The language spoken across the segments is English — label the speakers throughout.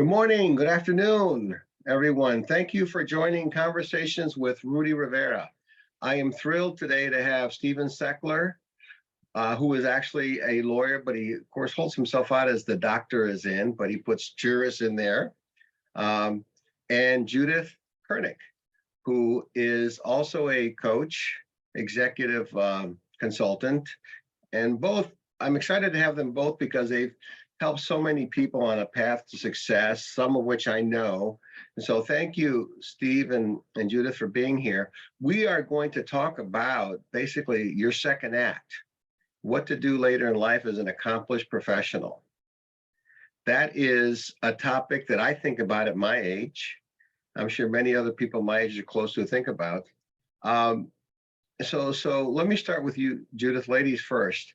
Speaker 1: Good morning, good afternoon, everyone. Thank you for joining Conversations with Rudy Rivera. I am thrilled today to have Stephen Seckler, who is actually a lawyer, but he, of course, holds himself out as the doctor is in, but he puts juris in there, and Judith Kurnick, who is also a coach, executive consultant, and both, I'm excited to have them both because they've helped so many people on a path to success, some of which I know. And so thank you, Steve and Judith, for being here. We are going to talk about basically your second act, what to do later in life as an accomplished professional. That is a topic that I think about at my age. I'm sure many other people my age are close to think about. So let me start with you, Judith, ladies first.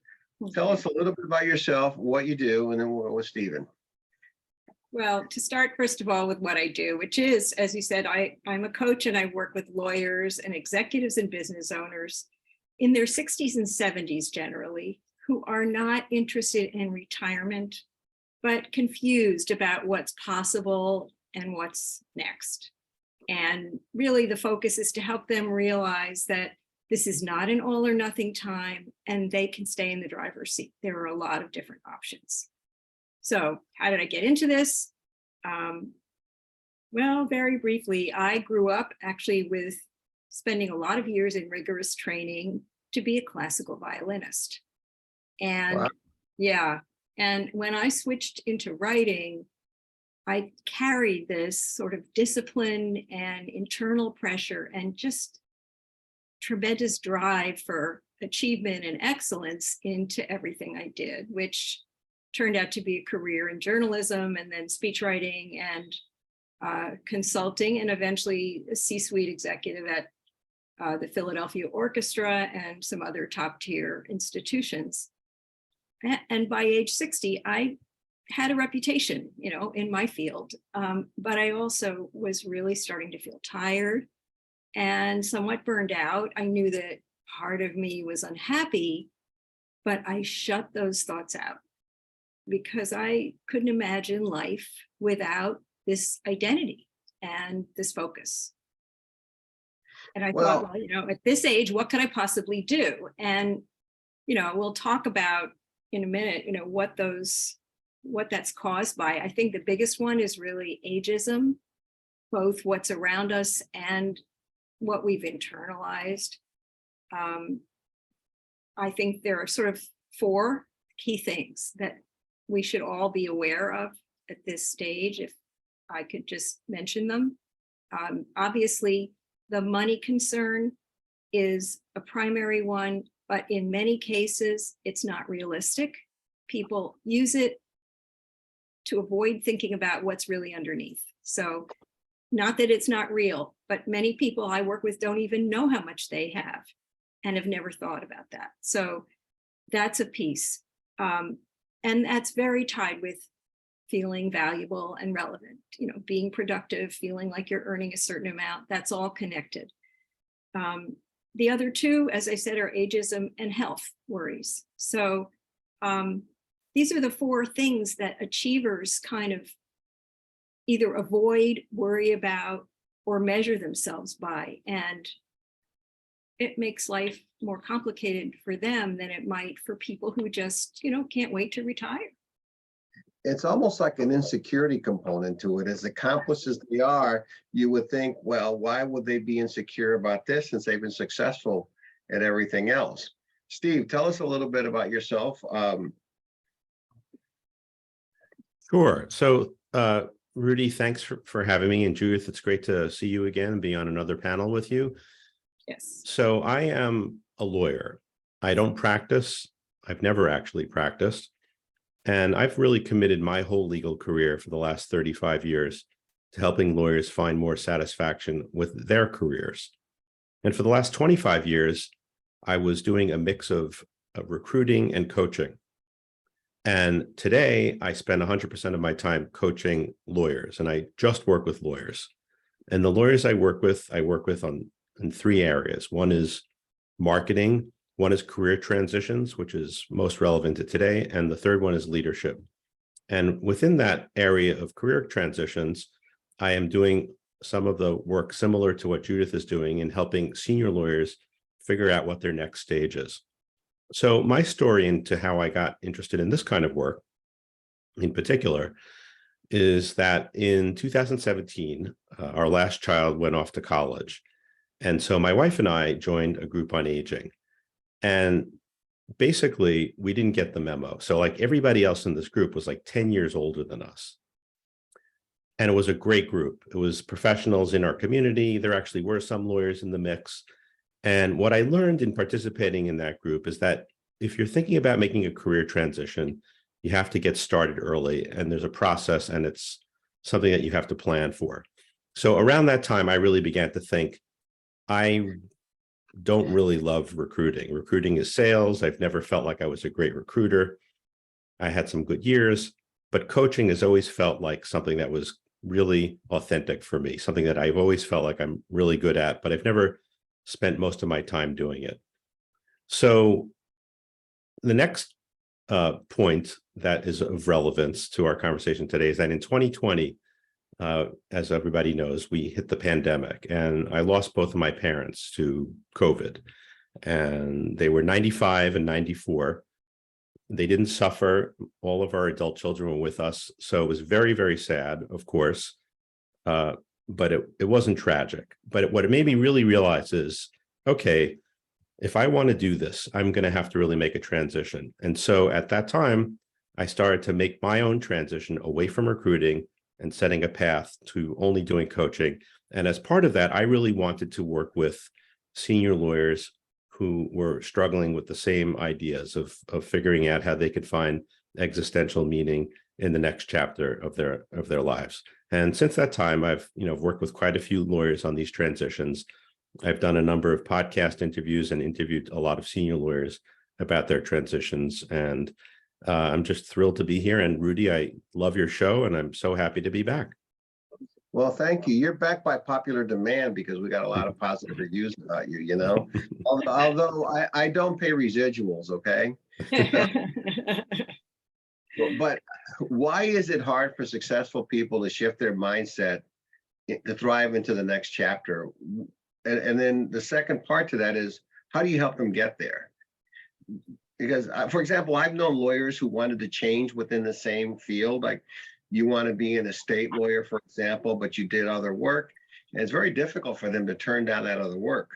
Speaker 1: Tell us a little bit about yourself, what you do, and then we'll go with Stephen.
Speaker 2: Well, to start, first of all, with what I do, which is, as you said, I'm a coach and I work with lawyers and executives and business owners in their 60s and 70s generally, who are not interested in retirement, but confused about what's possible and what's next. And really the focus is to help them realize that this is not an all or nothing time and they can stay in the driver's seat. There are a lot of different options. So how did I get into this? Well, very briefly, I grew up actually with spending a lot of years in rigorous training to be a classical violinist. And wow. Yeah, and when I switched into writing, I carried this sort of discipline and internal pressure and just tremendous drive for achievement and excellence into everything I did, which turned out to be a career in journalism and then speech writing and consulting, and eventually a C-suite executive at the Philadelphia Orchestra and some other top tier institutions. And by age 60, I had a reputation, in my field, but I also was really starting to feel tired and somewhat burned out. I knew that part of me was unhappy, but I shut those thoughts out because I couldn't imagine life without this identity and this focus. And I thought, well, at this age, what could I possibly do? And, we'll talk about in a minute, what that's caused by. I think the biggest one is really ageism, both what's around us and what we've internalized. I think there are sort of 4 key things that we should all be aware of at this stage, if I could just mention them. Obviously, the money concern is a primary one, but in many cases, it's not realistic. People use it to avoid thinking about what's really underneath. So not that it's not real, but many people I work with don't even know how much they have and have never thought about that. So that's a piece. And that's very tied with feeling valuable and relevant, being productive, feeling like you're earning a certain amount. That's all connected. The other 2, as I said, are ageism and health worries. So these are the 4 things that achievers kind of either avoid, worry about, or measure themselves by. And it makes life more complicated for them than it might for people who just, can't wait to retire.
Speaker 1: It's almost like an insecurity component to it. As accomplished as they are, you would think, well, why would they be insecure about this since they've been successful at everything else? Steve, tell us a little bit about yourself.
Speaker 3: Sure. So, Rudy, thanks for having me. And Judith, it's great to see you again and be on another panel with you.
Speaker 2: Yes.
Speaker 3: So I am a lawyer. I don't practice. I've never actually practiced. And I've really committed my whole legal career for the last 35 years to helping lawyers find more satisfaction with their careers. And for the last 25 years, I was doing a mix of recruiting and coaching. And today I spend 100% of my time coaching lawyers, and I just work with lawyers. And the lawyers I work with in 3 areas. One is marketing, one is career transitions, which is most relevant to today, and the third one is leadership. And within that area of career transitions, I am doing some of the work similar to what Judith is doing in helping senior lawyers figure out what their next stage is. So my story into how I got interested in this kind of work in particular is that in 2017, our last child went off to college. And so my wife and I joined a group on aging. And basically, we didn't get the memo. So like everybody else in this group was like 10 years older than us. And it was a great group. It was professionals in our community. There actually were some lawyers in the mix. And what I learned in participating in that group is that if you're thinking about making a career transition, you have to get started early, and there's a process, and it's something that you have to plan for. So around that time, I really began to think, I don't really love recruiting. Recruiting is sales. I've never felt like I was a great recruiter. I had some good years, but coaching has always felt like something that was really authentic for me, something that I've always felt like I'm really good at, but I've never spent most of my time doing it. So the next point that is of relevance to our conversation today is that in 2020, as everybody knows, we hit the pandemic, and I lost both of my parents to COVID, and they were 95 and 94. They didn't suffer. All of our adult children were with us. So it was very, very sad, of course, but it wasn't tragic. But what it made me really realize is, okay, if I want to do this, I'm going to have to really make a transition. And so at that time, I started to make my own transition away from recruiting and setting a path to only doing coaching. And as part of that, I really wanted to work with senior lawyers who were struggling with the same ideas of figuring out how they could find existential meaning in the next chapter of their lives. And since that time, I've worked with quite a few lawyers on these transitions. I've done a number of podcast interviews and interviewed a lot of senior lawyers about their transitions. And I'm just thrilled to be here. And Rudy, I love your show, and I'm so happy to be back.
Speaker 1: Well, thank you. You're back by popular demand because we got a lot of positive reviews about you, although I don't pay residuals, okay? But why is it hard for successful people to shift their mindset to thrive into the next chapter? And then the second part to that is, how do you help them get there? Because, for example, I've known lawyers who wanted to change within the same field. Like, you want to be an estate lawyer, for example, but you did other work. And it's very difficult for them to turn down that other work.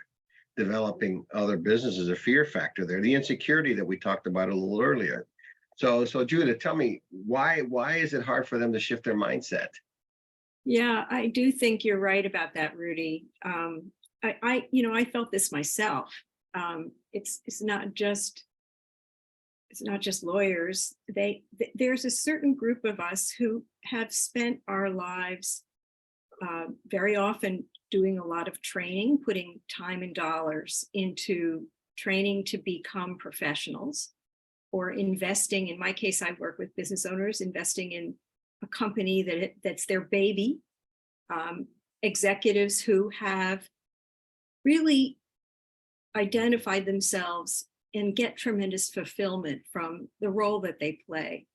Speaker 1: Developing other businesses, a fear factor there, the insecurity that we talked about a little earlier. So Judith, tell me, why is it hard for them to shift their mindset?
Speaker 2: Yeah, I do think you're right about that, Rudy. I felt this myself. It's not just lawyers. There's a certain group of us who have spent our lives very often doing a lot of training, putting time and dollars into training to become professionals, or investing. In my case, I work with business owners, investing in a company that's their baby. Executives who have really identified themselves and get tremendous fulfillment from the role that they play.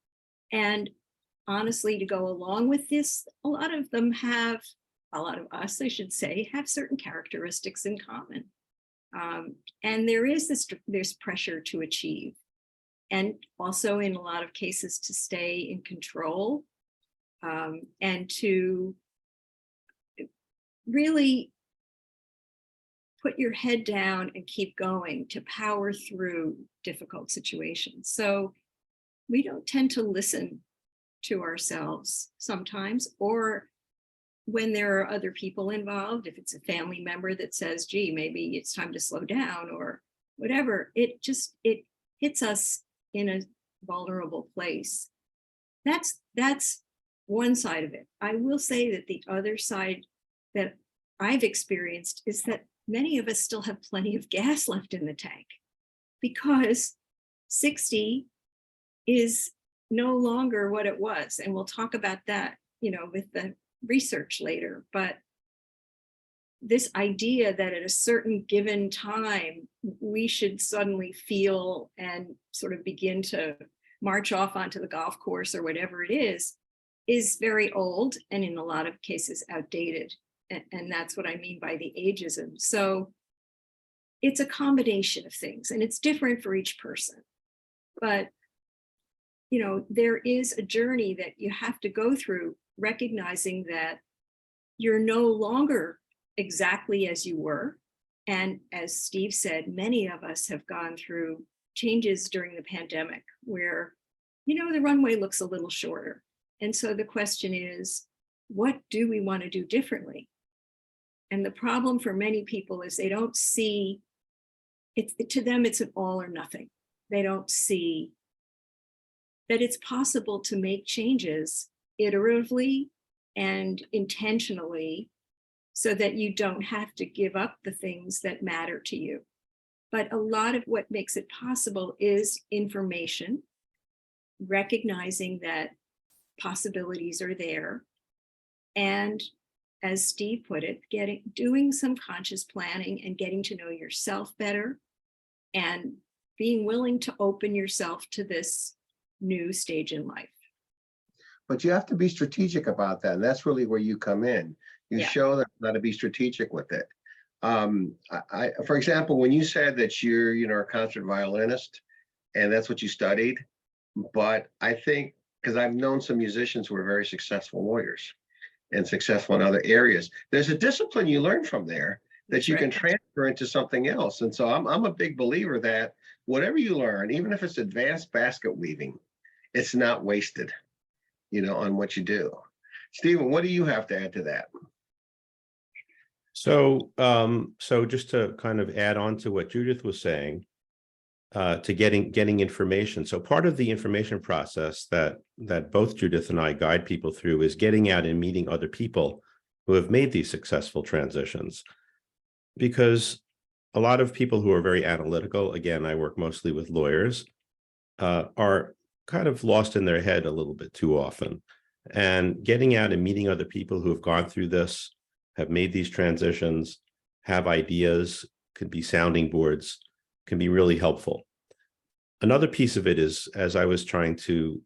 Speaker 2: And honestly, to go along with this, a lot of us, I should say, have certain characteristics in common. And there is this pressure to achieve, and also in a lot of cases to stay in control, and to really put your head down and keep going, to power through difficult situations. So we don't tend to listen to ourselves sometimes, or when there are other people involved, if it's a family member that says, gee, maybe it's time to slow down or whatever, it hits us in a vulnerable place. That's one side of it. I will say that the other side that I've experienced is that many of us still have plenty of gas left in the tank, because 60 is no longer what it was. And we'll talk about that, with the research later. But this idea that at a certain given time, we should suddenly feel and sort of begin to march off onto the golf course or whatever it is very old and in a lot of cases outdated. And that's what I mean by the ageism. So it's a combination of things, and it's different for each person. But, you know, there is a journey that you have to go through, recognizing that you're no longer exactly as you were. And as Steve said, many of us have gone through changes during the pandemic where, you know, the runway looks a little shorter. And so the question is, what do we want to do differently? And the problem for many people is they don't see it, to them, it's an all or nothing. They don't see that it's possible to make changes iteratively and intentionally so that you don't have to give up the things that matter to you. But a lot of what makes it possible is information, recognizing that possibilities are there, and as Steve put it, doing some conscious planning and getting to know yourself better and being willing to open yourself to this new stage in life.
Speaker 1: But you have to be strategic about that. And that's really where you come in. You show them how to be strategic with it. For example, when you said that you're, you know, a concert violinist and that's what you studied, but I think, because I've known some musicians who are very successful lawyers and successful in other areas, there's a discipline you learn from there that you can transfer into something else. And so I'm a big believer that whatever you learn, even if it's advanced basket weaving, it's not wasted, you know, on what you do. Stephen, what do you have to add to that?
Speaker 3: So, just to kind of add on to what Judith was saying, to getting information. So part of the information process that both Judith and I guide people through is getting out and meeting other people who have made these successful transitions. Because a lot of people who are very analytical, again, I work mostly with lawyers, are kind of lost in their head a little bit too often. And getting out and meeting other people who have gone through this, have made these transitions, have ideas, could be sounding boards, can be really helpful. Another piece of it is, as I was trying to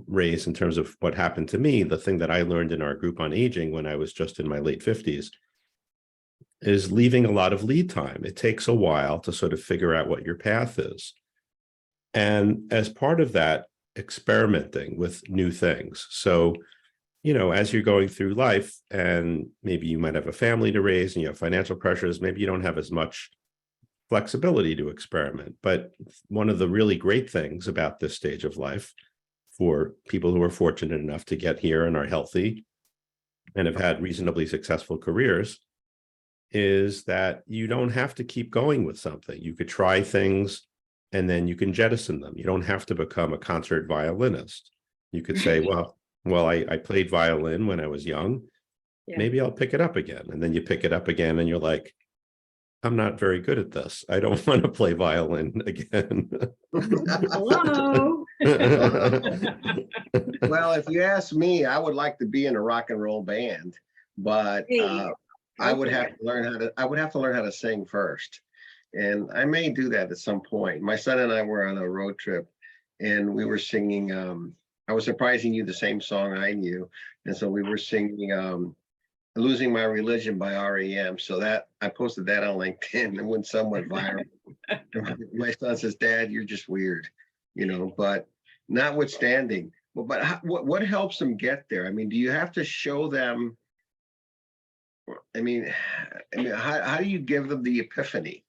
Speaker 3: raise in terms of what happened to me, the thing that I learned in our group on aging when I was just in my late 50s is leaving a lot of lead time. It takes a while to sort of figure out what your path is. And as part of that, experimenting with new things. So, you know, as you're going through life and maybe you might have a family to raise and you have financial pressures, maybe you don't have as much flexibility to experiment. But one of the really great things about this stage of life for people who are fortunate enough to get here and are healthy and have had reasonably successful careers is that you don't have to keep going with something. You could try things and then you can jettison them. You don't have to become a concert violinist. You could say, well, I played violin when I was young. Yeah. Maybe I'll pick it up again. And then you pick it up again and you're like, I'm not very good at this. I don't want to play violin again.
Speaker 2: Hello.
Speaker 1: Well, if you ask me, I would like to be in a rock and roll band, but I would have to learn how to sing first. And I may do that at some point. My son and I were on a road trip and we were singing, I was surprising you the same song I knew. And so we were singing Losing My Religion by REM. So that I posted that on LinkedIn and went somewhat viral. My son says, Dad, you're just weird, you know, but notwithstanding, what helps them get there? I mean, do you have to show them? I mean, how do you give them the epiphany,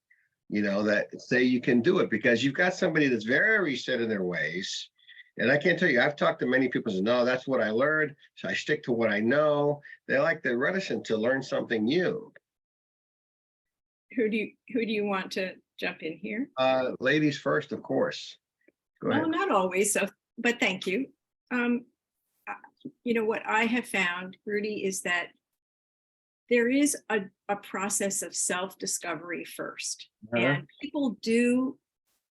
Speaker 1: you know, that say you can do it? Because you've got somebody that's very set in their ways. And I can't tell you, I've talked to many people who say, no, that's what I learned. So I stick to what I know. They're reticent to learn something new.
Speaker 2: Who do you want to jump in here?
Speaker 1: Ladies first, of course. Go ahead.
Speaker 2: Well, not always, so, but thank you. You know, what I have found, Rudy, is that there is a process of self-discovery first. And people do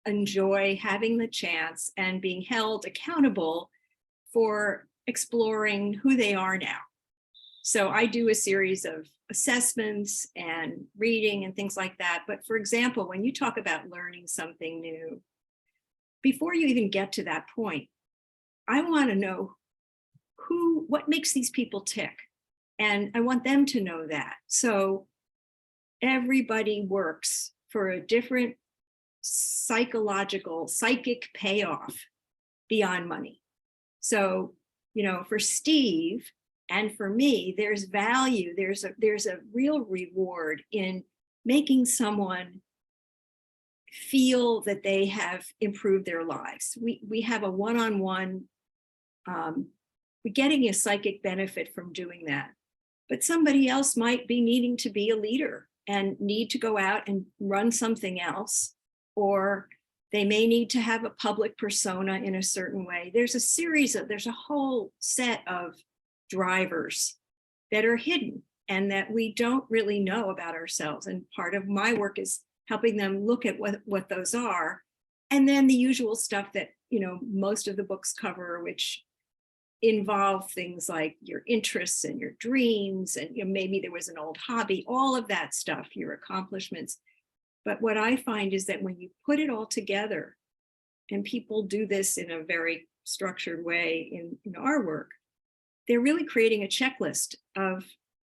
Speaker 2: enjoy having the chance and being held accountable for exploring who they are now. So I do a series of assessments and reading and things like that. But for example, when you talk about learning something new, before you even get to that point, I want to know what makes these people tick. And I want them to know that. So everybody works for a different psychic payoff beyond money. So, for Steve and for me, there's value. There's a real reward in making someone feel that they have improved their lives. We have a one-on-one, we're getting a psychic benefit from doing that. But somebody else might be needing to be a leader and need to go out and run something else, or they may need to have a public persona in a certain way. There's a whole set of drivers that are hidden and that we don't really know about ourselves. And part of my work is helping them look at what those are. And then the usual stuff that, most of the books cover, which involve things like your interests and your dreams, and maybe there was an old hobby, all of that stuff, your accomplishments. But what I find is that when you put it all together, and people do this in a very structured way in our work, they're really creating a checklist of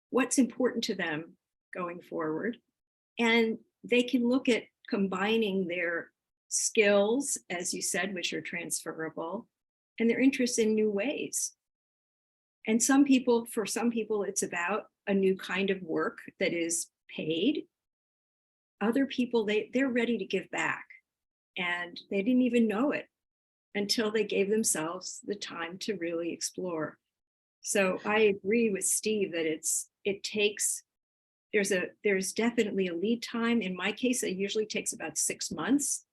Speaker 2: what's important to them going forward. And they can look at combining their skills, as you said, which are transferable, and their interests in new ways. And for some people, it's about a new kind of work that is paid. Other people, they're ready to give back, and they didn't even know it until they gave themselves the time to really explore. So I agree with Steve that there's definitely a lead time. In my case, it usually takes about 6 months.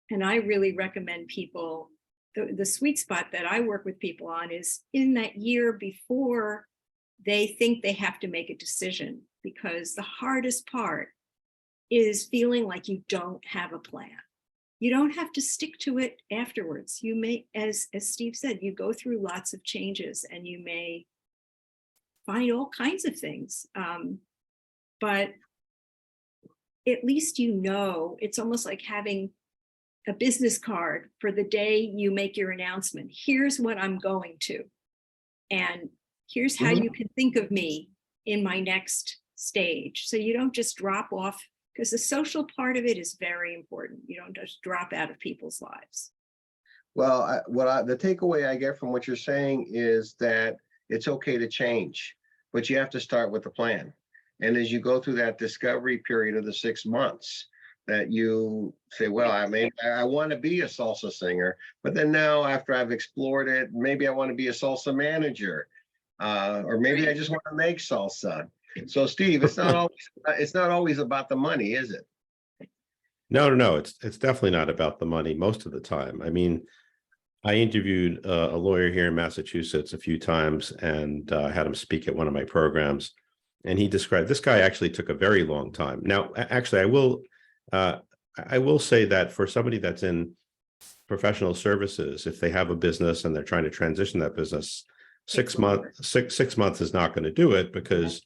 Speaker 2: And I really recommend people, the sweet spot that I work with people on is in that year before they think they have to make a decision, because the hardest part is feeling like you don't have a plan. You don't have to stick to it afterwards. You may, as Steve said, you go through lots of changes and you may find all kinds of things. But at least it's almost like having a business card for the day you make your announcement. Here's what I'm going to, and here's how you can think of me in my next stage. So you don't just drop off, because the social part of it is very important. You don't just drop out of people's lives.
Speaker 1: Well, the takeaway I get from what you're saying is that it's okay to change, but you have to start with a plan. And as you go through that discovery period of the 6 months, that you say, well, I want to be a salsa singer, but then now after I've explored it, maybe I want to be a salsa manager, or maybe I just want to make salsa. So Steve, it's not always about the money, is it?
Speaker 3: No. It's definitely not about the money most of the time. I mean, I interviewed a lawyer here in Massachusetts a few times and had him speak at one of my programs. And he described, this guy actually took a very long time. Now, actually, I will say that for somebody that's in professional services, if they have a business and they're trying to transition that business, 6 months is not going to do it, because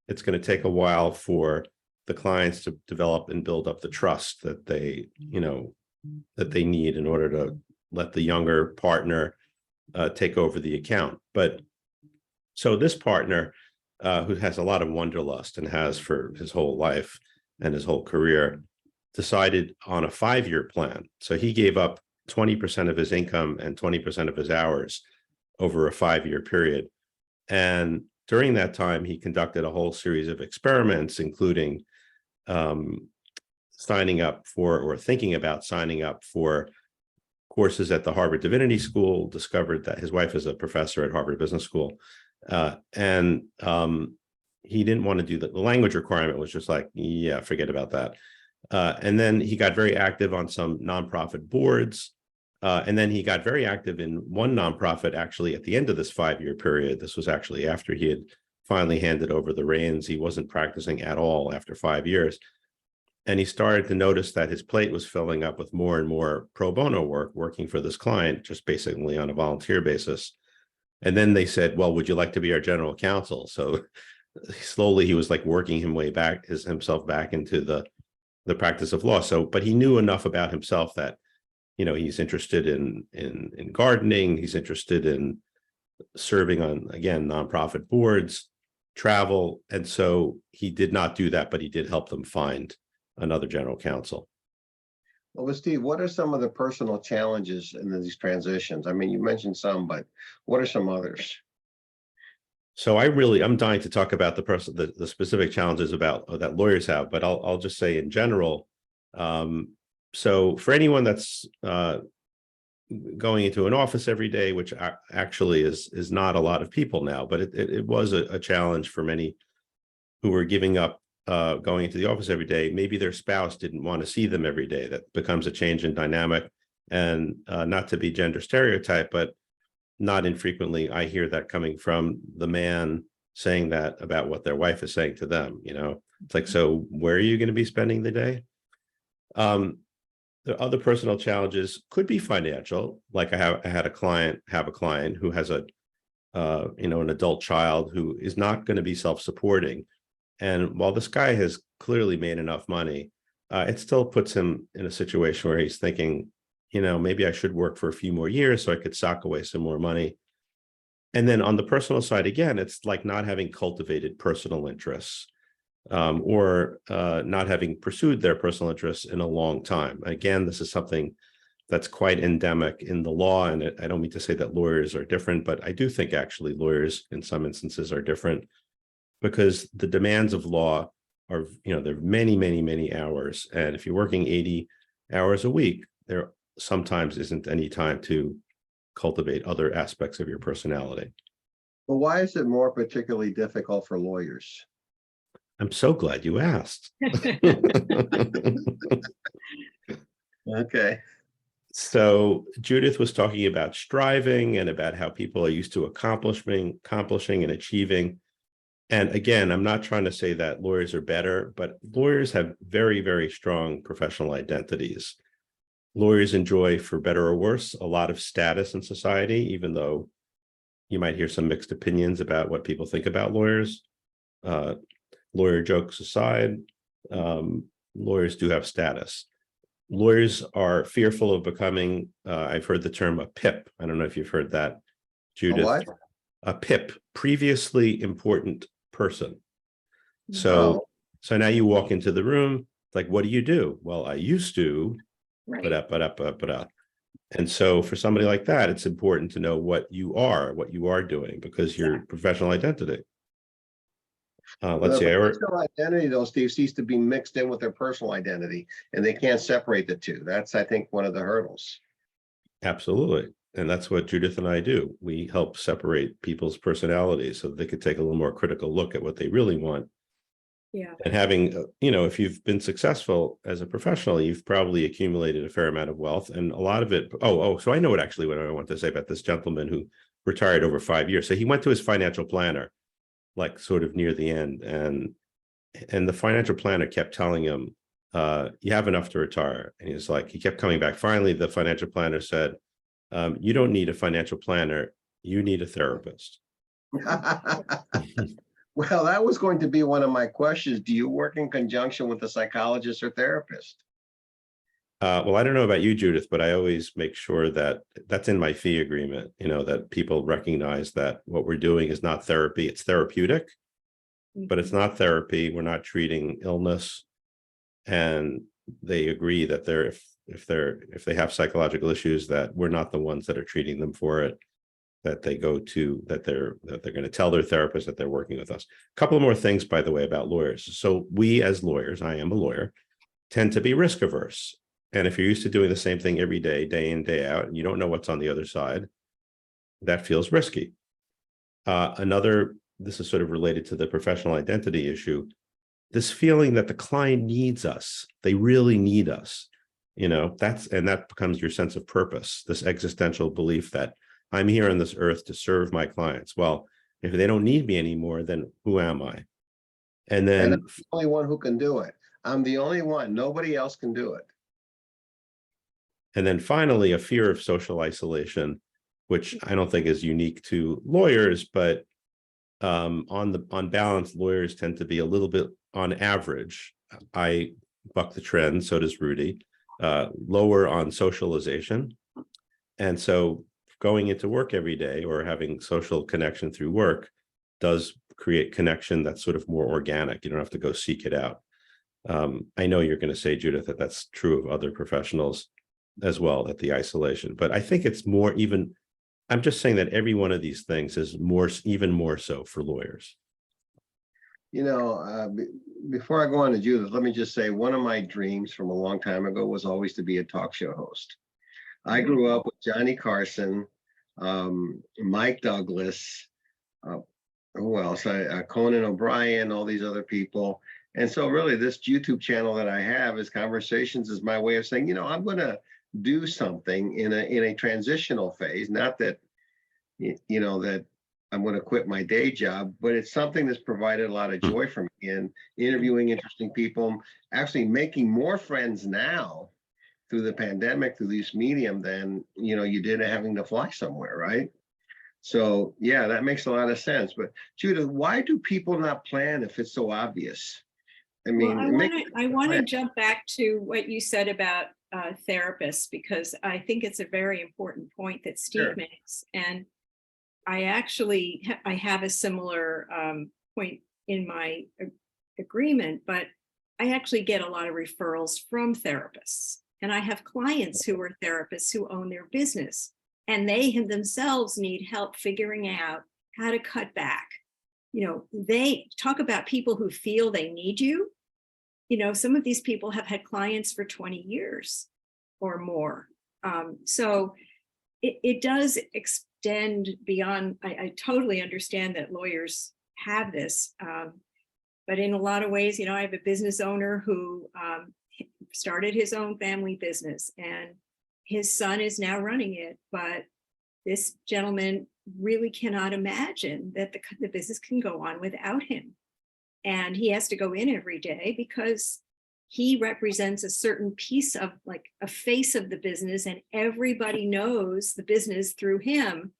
Speaker 3: it's going to take a while for the clients to develop and build up the trust that they need in order to let the younger partner take over the account. But so this partner, who has a lot of wanderlust and has for his whole life and his whole career, decided on a 5-year plan. So he gave up 20% of his income and 20% of his hours over a 5-year period. And during that time, he conducted a whole series of experiments, including signing up for, or thinking about signing up for, courses at the Harvard Divinity School, discovered that his wife is a professor at Harvard Business School. And he didn't want to do the language requirement, was just like, yeah, forget about that. And then he got very active on some nonprofit boards. And then he got very active in one nonprofit actually at the end of this 5-year period. This was actually after he had finally handed over the reins. He wasn't practicing at all after 5 years. And he started to notice that his plate was filling up with more and more pro bono work, working for this client, just basically on a volunteer basis. And then they said, well, would you like to be our general counsel? So slowly he was like working himself back into the practice of law. So, but he knew enough about himself that, he's interested in gardening. He's interested in serving on, again, nonprofit boards, travel. And so he did not do that, but he did help them find another general counsel.
Speaker 1: Well, but Steve, what are some of the personal challenges in these transitions? I mean, you mentioned some, but what are some others?
Speaker 3: So I'm dying to talk about the specific challenges that lawyers have, but I'll just say in general. So for anyone that's going into an office every day, which actually is not a lot of people now, but it was a challenge for many who were giving up going into the office every day. Maybe their spouse didn't want to see them every day. That becomes a change in dynamic. And not to be gender stereotype, but not infrequently I hear that coming from the man saying that about what their wife is saying to them. It's like, so where are you going to be spending the day? The other personal challenges could be financial. Like I had a client who has an adult child who is not going to be self-supporting. And while this guy has clearly made enough money, it still puts him in a situation where he's thinking, maybe I should work for a few more years so I could sock away some more money. And then on the personal side, again, it's like not having cultivated personal interests or not having pursued their personal interests in a long time. Again, this is something that's quite endemic in the law. And I don't mean to say that lawyers are different, but I do think actually lawyers in some instances are different because the demands of law are, there are many, many, many hours. And if you're working 80 hours a week, there sometimes isn't any time to cultivate other aspects of your personality.
Speaker 1: Well, why is it more particularly difficult for lawyers?
Speaker 3: I'm so glad you asked.
Speaker 1: Okay.
Speaker 3: So Judith was talking about striving and about how people are used to accomplishing and achieving. And again, I'm not trying to say that lawyers are better, but lawyers have very, very strong professional identities. Lawyers enjoy, for better or worse, a lot of status in society, even though you might hear some mixed opinions about what people think about lawyers. Lawyer jokes aside, lawyers do have status. Lawyers are fearful of becoming, I've heard the term a PIP. I don't know if you've heard that, Judith.
Speaker 1: A what?
Speaker 3: A PIP, previously important person. So now you walk into the room, like, what do you do? Well, I used to,
Speaker 2: Right.
Speaker 3: but. And so for somebody like that, it's important to know what you are doing, because your professional identity. Let's see.
Speaker 1: Professional identity, though, Steve, seems to be mixed in with their personal identity, and they can't separate the two. That's, I think, one of the hurdles.
Speaker 3: Absolutely. And that's what Judith and I do. We help separate people's personalities so that they could take a little more critical look at what they really want.
Speaker 2: Yeah.
Speaker 3: And having, if you've been successful as a professional, you've probably accumulated a fair amount of wealth, and a lot of it. So I know what I want to say about this gentleman who retired over 5 years. So he went to his financial planner, like sort of near the end, and the financial planner kept telling him, you have enough to retire. And he kept coming back. Finally, the financial planner said, you don't need a financial planner, you need a therapist.
Speaker 1: Well, that was going to be one of my questions. Do you work in conjunction with a psychologist or therapist?
Speaker 3: Well, I don't know about you, Judith, but I always make sure that that's in my fee agreement, that people recognize that what we're doing is not therapy, it's therapeutic, but it's not therapy. We're not treating illness. And they agree that if they have psychological issues, that we're not the ones that are treating them for it, that they're going to tell their therapist that they're working with us. A couple of more things, by the way, about lawyers. So we as lawyers, I am a lawyer, tend to be risk averse. And if you're used to doing the same thing every day, day in, day out, and you don't know what's on the other side, that feels risky. This is sort of related to the professional identity issue, this feeling that the client needs us, they really need us, that becomes your sense of purpose, this existential belief that I'm here on this earth to serve my clients. Well, if they don't need me anymore, then who am I? And then
Speaker 1: I'm the only one who can do it. I'm the only one. Nobody else can do it.
Speaker 3: And then finally, a fear of social isolation, which I don't think is unique to lawyers, but on balance, lawyers tend to be a little bit, on average, I buck the trend, so does Rudy, lower on socialization. And so going into work every day or having social connection through work does create connection that's sort of more organic. You don't have to go seek it out. I know you're going to say, Judith, that that's true of other professionals as well, at the isolation. But I think it's more even, I'm just saying that every one of these things is more, even more so for lawyers.
Speaker 1: You know, before I go on to Judith, let me just say one of my dreams from a long time ago was always to be a talk show host. I grew up with Johnny Carson, Mike Douglas, who else? Conan O'Brien, all these other people. And so really this YouTube channel that I have is Conversations is my way of saying, you know, I'm going to do something in a transitional phase, not that, you know, that I'm going to quit my day job, but it's something that's provided a lot of joy for me in interviewing interesting people, actually making more friends now through the pandemic, through this medium than, you know, you did having to fly somewhere, right? So yeah, that makes a lot of sense. But Judith, why do people not plan if it's so obvious? I mean,
Speaker 2: well, I want to jump back to what you said about therapists, because I think it's a very important point that Steve makes. And I actually I have a similar point in my agreement, but I actually get a lot of referrals from therapists. And I have clients who are therapists who own their business, and they themselves need help figuring out how to cut back. You know, they talk about people who feel they need you. You know, some of these people have had clients for 20 years or more. So it does extend beyond, I totally understand that lawyers have this, but in a lot of ways, you know, I have a business owner who started his own family business and his son is now running it, but this gentleman really cannot imagine that the business can go on without him. And he has to go in every day because he represents a certain piece of, like, a face of the business, and everybody knows the business through him.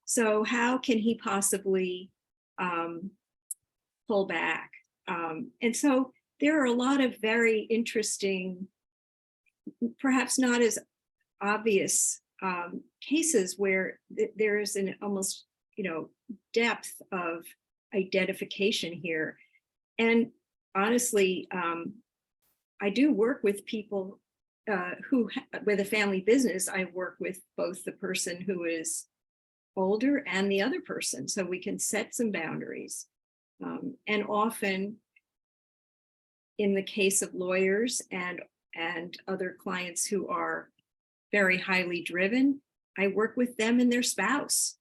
Speaker 2: So how can he possibly pull back? And so there are a lot of very interesting, perhaps not as obvious cases where there is an almost, you know, depth of identification here. And honestly, I do work with people who, with a family business, I work with both the person who is older and the other person, so we can set some boundaries. And often, in the case of lawyers and other clients who are very highly driven, I work with them and their spouse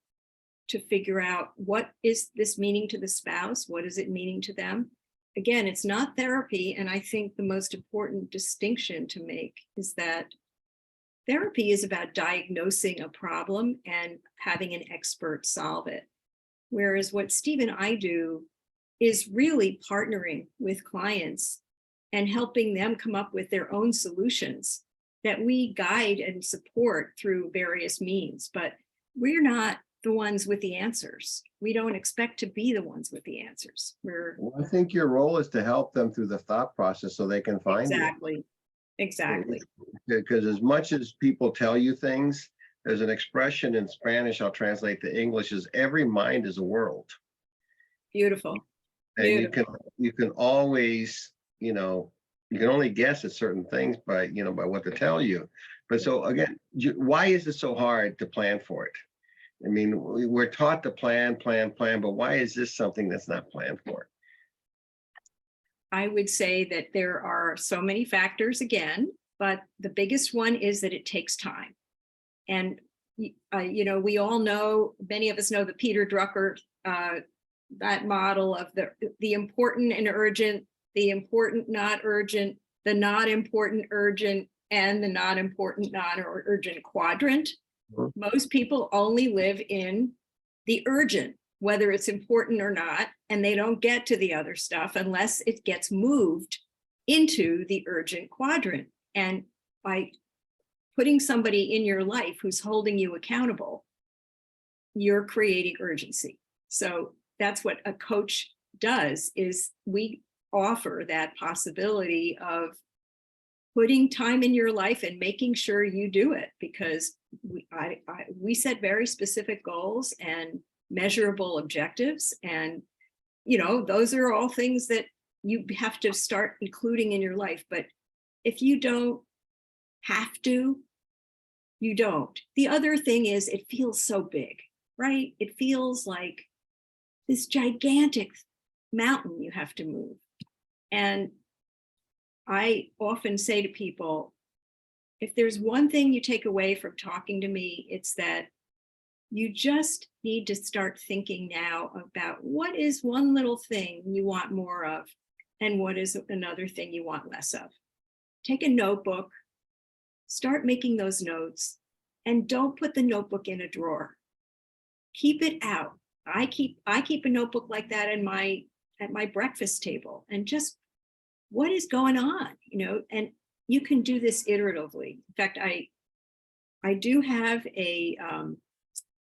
Speaker 2: to figure out, what is this meaning to the spouse? What is it meaning to them? Again, it's not therapy. And I think the most important distinction to make is that therapy is about diagnosing a problem and having an expert solve it. Whereas what Steve and I do is really partnering with clients and helping them come up with their own solutions that we guide and support through various means. But we're not the ones with the answers. We don't expect to be the ones with the answers.
Speaker 1: Well, I think your role is to help them through the thought process so they can find
Speaker 2: you. Exactly.
Speaker 1: Because as much as people tell you things, there's an expression in Spanish, I'll translate to English, is every mind is a world.
Speaker 2: Beautiful.
Speaker 1: And you can always, you know, you can only guess at certain things by, you know, by what they tell you. But so again, why is it so hard to plan for it? I mean, we're taught to plan, but why is this something that's not planned for?
Speaker 2: I would say that there are so many factors again, but the biggest one is that it takes time. And, you know, we all know, many of us know the Peter Drucker, that model of the important and urgent, the important, not urgent, the not important, urgent, and the not important, non-urgent quadrant. Most people only live in the urgent, whether it's important or not, and they don't get to the other stuff unless it gets moved into the urgent quadrant. And by putting somebody in your life who's holding you accountable, you're creating urgency. So that's what a coach does, is we offer that possibility of putting time in your life and making sure you do it, because we set very specific goals and measurable objectives. And, those are all things that you have to start including in your life. But if you don't have to, you don't. The other thing is, it feels so big, right? It feels like this gigantic mountain you have to move. And I often say to people, if there's one thing you take away from talking to me, it's that you just need to start thinking now about what is one little thing you want more of and what is another thing you want less of. Take a notebook, start making those notes, and don't put the notebook in a drawer. Keep it out. I keep a notebook like that at my breakfast table, and just what is going on, and you can do this iteratively. In fact, I do have a,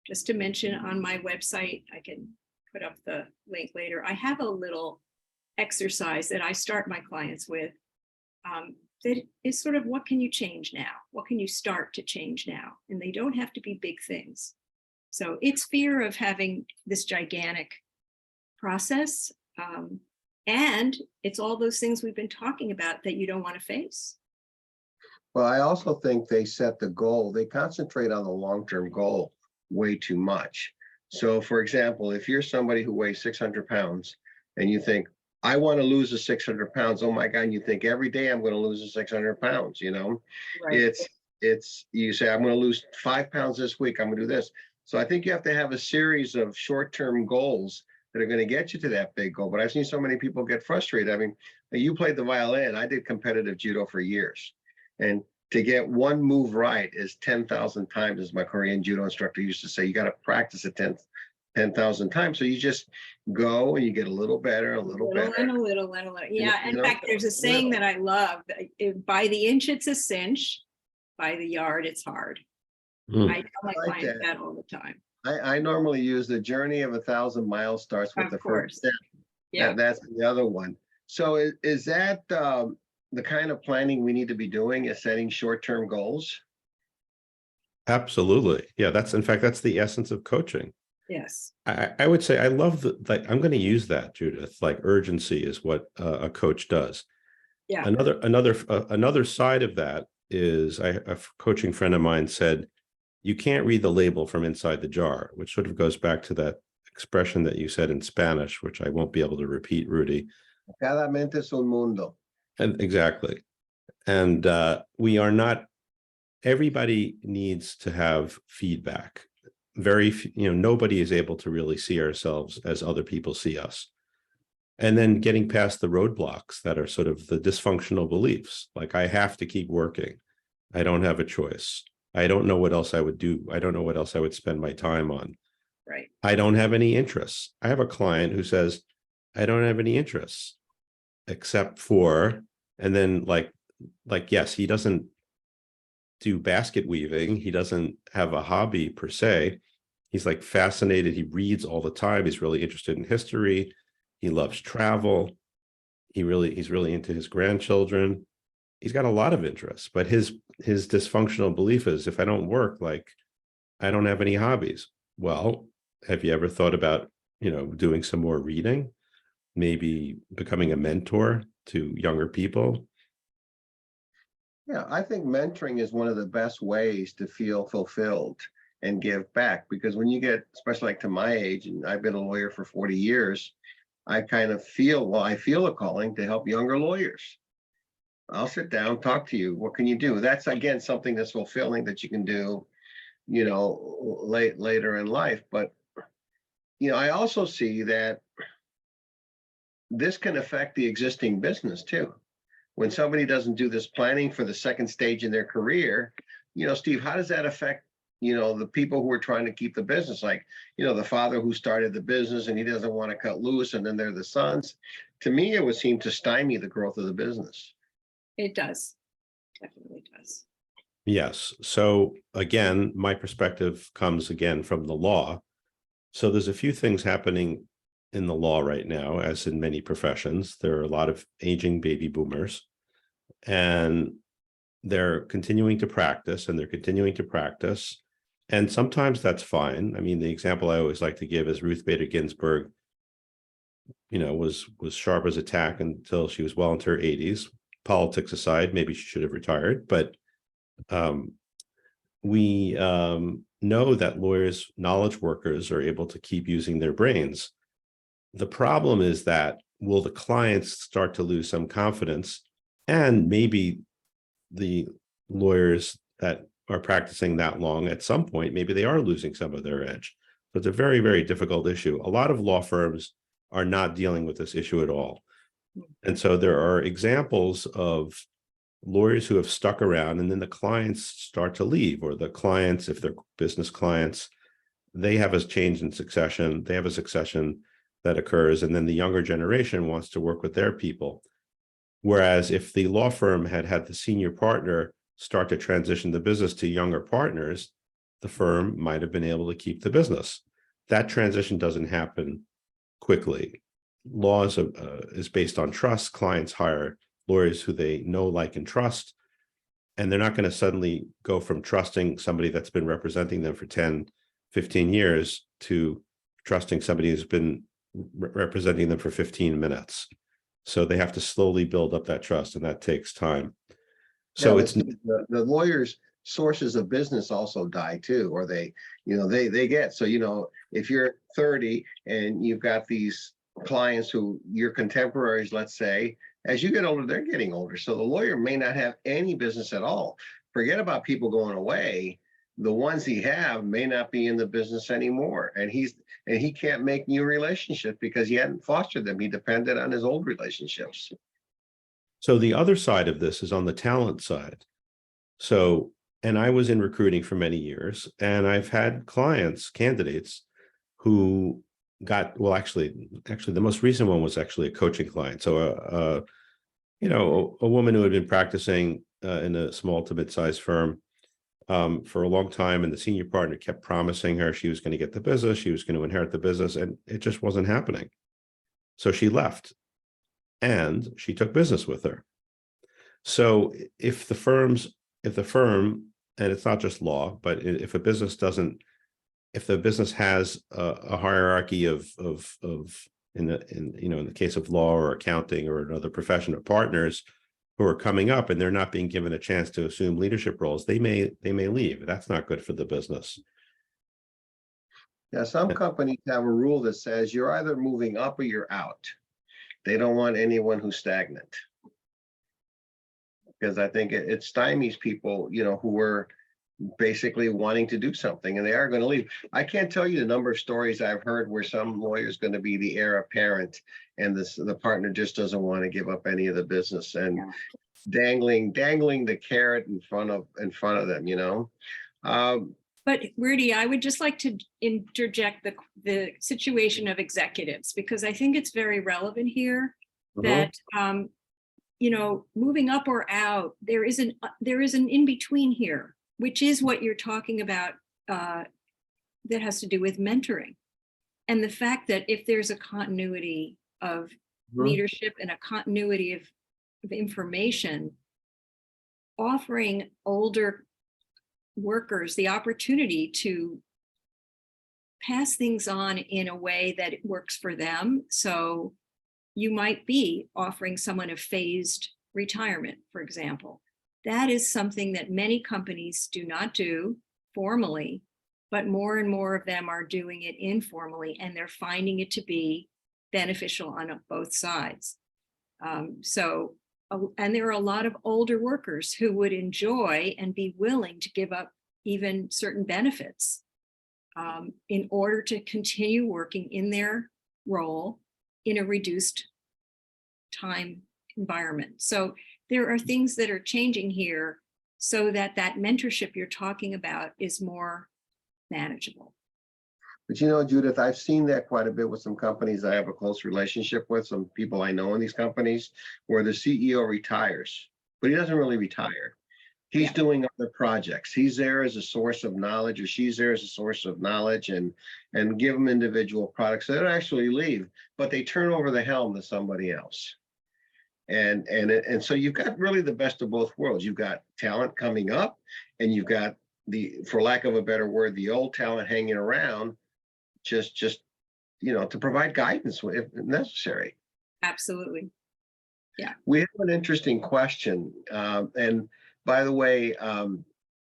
Speaker 2: just to mention on my website, I can put up the link later. I have a little exercise that I start my clients with, that is sort of, what can you change now? What can you start to change now? And they don't have to be big things. So it's fear of having this gigantic process. And it's all those things we've been talking about that you don't want to face.
Speaker 1: Well, I also think they set the goal, they concentrate on the long-term goal way too much. So for example, if you're somebody who weighs 600 pounds and you think, I want to lose the 600 pounds, oh my God, and you think every day I'm going to lose the 600 pounds,
Speaker 2: Right.
Speaker 1: You say, I'm going to lose 5 pounds this week, I'm going to do this. So I think you have to have a series of short-term goals that are going to get you to that big goal. But I've seen so many people get frustrated. I mean, you played the violin. I did competitive judo for years. And to get one move right is 10,000 times, as my Korean judo instructor used to say, you got to practice it 10,000 times. So you just go and you get a little better, a little better.
Speaker 2: And a little. Yeah, in fact, there's a saying that I love, by the inch, it's a cinch. By the yard, it's hard. I tell my clients that all the time.
Speaker 1: I normally use the journey of 1,000 miles starts with the first step. Yeah, that's the other one. So is that the kind of planning we need to be doing, is setting short-term goals?
Speaker 3: Absolutely. Yeah, that's the essence of coaching.
Speaker 2: Yes.
Speaker 3: I would say I love I'm going to use that, Judith, like urgency is what a coach does.
Speaker 2: Yeah.
Speaker 3: Another side of that is a coaching friend of mine said, you can't read the label from inside the jar, which sort of goes back to that expression that you said in Spanish, which I won't be able to repeat, Rudy.
Speaker 1: Cada mente es un mundo.
Speaker 3: And exactly. And everybody needs to have feedback. Nobody is able to really see ourselves as other people see us. And then getting past the roadblocks that are sort of the dysfunctional beliefs, like I have to keep working. I don't have a choice. I don't know what else I would do. I don't know what else I would spend my time on.
Speaker 2: Right.
Speaker 3: I don't have any interests. I have a client who says, I don't have any interests except for, and then like, yes, he doesn't do basket weaving. He doesn't have a hobby per se. He's like fascinated. He reads all the time. He's really interested in history. He loves travel. He's really into his grandchildren. He's got a lot of interests, but his dysfunctional belief is, if I don't work, like I don't have any hobbies. Well, have you ever thought about, doing some more reading, maybe becoming a mentor to younger people?
Speaker 1: Yeah, I think mentoring is one of the best ways to feel fulfilled and give back, because when you get, especially like to my age, and I've been a lawyer for 40 years, I kind of feel a calling to help younger lawyers. I'll sit down, talk to you. What can you do? That's, again, something that's fulfilling that you can do, later in life. But, I also see that this can affect the existing business too. When somebody doesn't do this planning for the second stage in their career, Steve, how does that affect, the people who are trying to keep the business? Like, the father who started the business and he doesn't want to cut loose, and then they're the sons. To me, it would seem to stymie the growth of the business.
Speaker 2: It does. Definitely does.
Speaker 3: Yes. So again, my perspective comes again from the law. So there's a few things happening in the law right now, as in many professions. There are a lot of aging baby boomers, and they're continuing to practice and they're continuing to practice. And sometimes that's fine. I mean, the example I always like to give is Ruth Bader Ginsburg, was sharp as a tack until she was well into her 80s. Politics aside, maybe she should have retired, but we know that lawyers, knowledge workers are able to keep using their brains. The problem is that will the clients start to lose some confidence, and maybe the lawyers that are practicing that long at some point, maybe they are losing some of their edge. So it's a very, very difficult issue. A lot of law firms are not dealing with this issue at all. And so there are examples of lawyers who have stuck around, and then the clients start to leave, or the clients, if they're business clients, they have a change in succession. They have a succession that occurs, and then the younger generation wants to work with their people. Whereas if the law firm had had the senior partner start to transition the business to younger partners, the firm might have been able to keep the business. That transition doesn't happen quickly. Law is based on trust. Clients hire lawyers who they know, like, and trust, and they're not going to suddenly go from trusting somebody that's been representing them for 10, 15 years to trusting somebody who's been representing them for 15 minutes. So they have to slowly build up that trust, and that takes time. So
Speaker 1: Yeah,
Speaker 3: it's
Speaker 1: the lawyers' sources of business also die too, or they get, so if you're 30 and you've got these clients who your contemporaries, let's say, as you get older, they're getting older. So the lawyer may not have any business at all. Forget about people going away. The ones he have may not be in the business anymore. And he can't make new relationships because he hadn't fostered them. He depended on his old relationships.
Speaker 3: So the other side of this is on the talent side. So, and I was in recruiting for many years, and I've had candidates who got, well, actually the most recent one was actually a coaching client. So a woman who had been practicing in a small to mid-sized firm for a long time, and the senior partner kept promising her she was going to get the business, she was going to inherit the business, and it just wasn't happening. So she left, and she took business with her. So if the firm, and it's not just law, but if a business doesn't, if the business has a hierarchy of in the case of law or accounting or another profession of partners who are coming up and they're not being given a chance to assume leadership roles, they may leave. That's not good for the business.
Speaker 1: Yeah, some companies have a rule that says you're either moving up or you're out. They don't want anyone who's stagnant, because I think it stymies people, who are basically wanting to do something, and they are going to leave. I can't tell you the number of stories I've heard where some lawyer is going to be the heir apparent, and the partner just doesn't want to give up any of the business, and dangling the carrot in front of them.
Speaker 2: But Rudy, I would just like to interject the situation of executives, because I think it's very relevant here that moving up or out, there is an in between here, which is what you're talking about, that has to do with mentoring. And the fact that if there's a continuity of leadership and a continuity of information, offering older workers the opportunity to pass things on in a way that works for them. So you might be offering someone a phased retirement, for example. That is something that many companies do not do formally, but more and more of them are doing it informally, and they're finding it to be beneficial on both sides. And there are a lot of older workers who would enjoy and be willing to give up even certain benefits in order to continue working in their role in a reduced time environment. So there are things that are changing here so that mentorship you're talking about is more manageable.
Speaker 1: But Judith, I've seen that quite a bit with some companies I have a close relationship with, some people I know in these companies, where the CEO retires, but he doesn't really retire. He's doing other projects. He's there as a source of knowledge, or she's there as a source of knowledge, and give them individual products. They don't actually leave, but they turn over the helm to somebody else. And so you've got really the best of both worlds. You've got talent coming up, and you've got for lack of a better word, the old talent hanging around, just to provide guidance if necessary.
Speaker 2: Absolutely. Yeah.
Speaker 1: We have an interesting question. And by the way,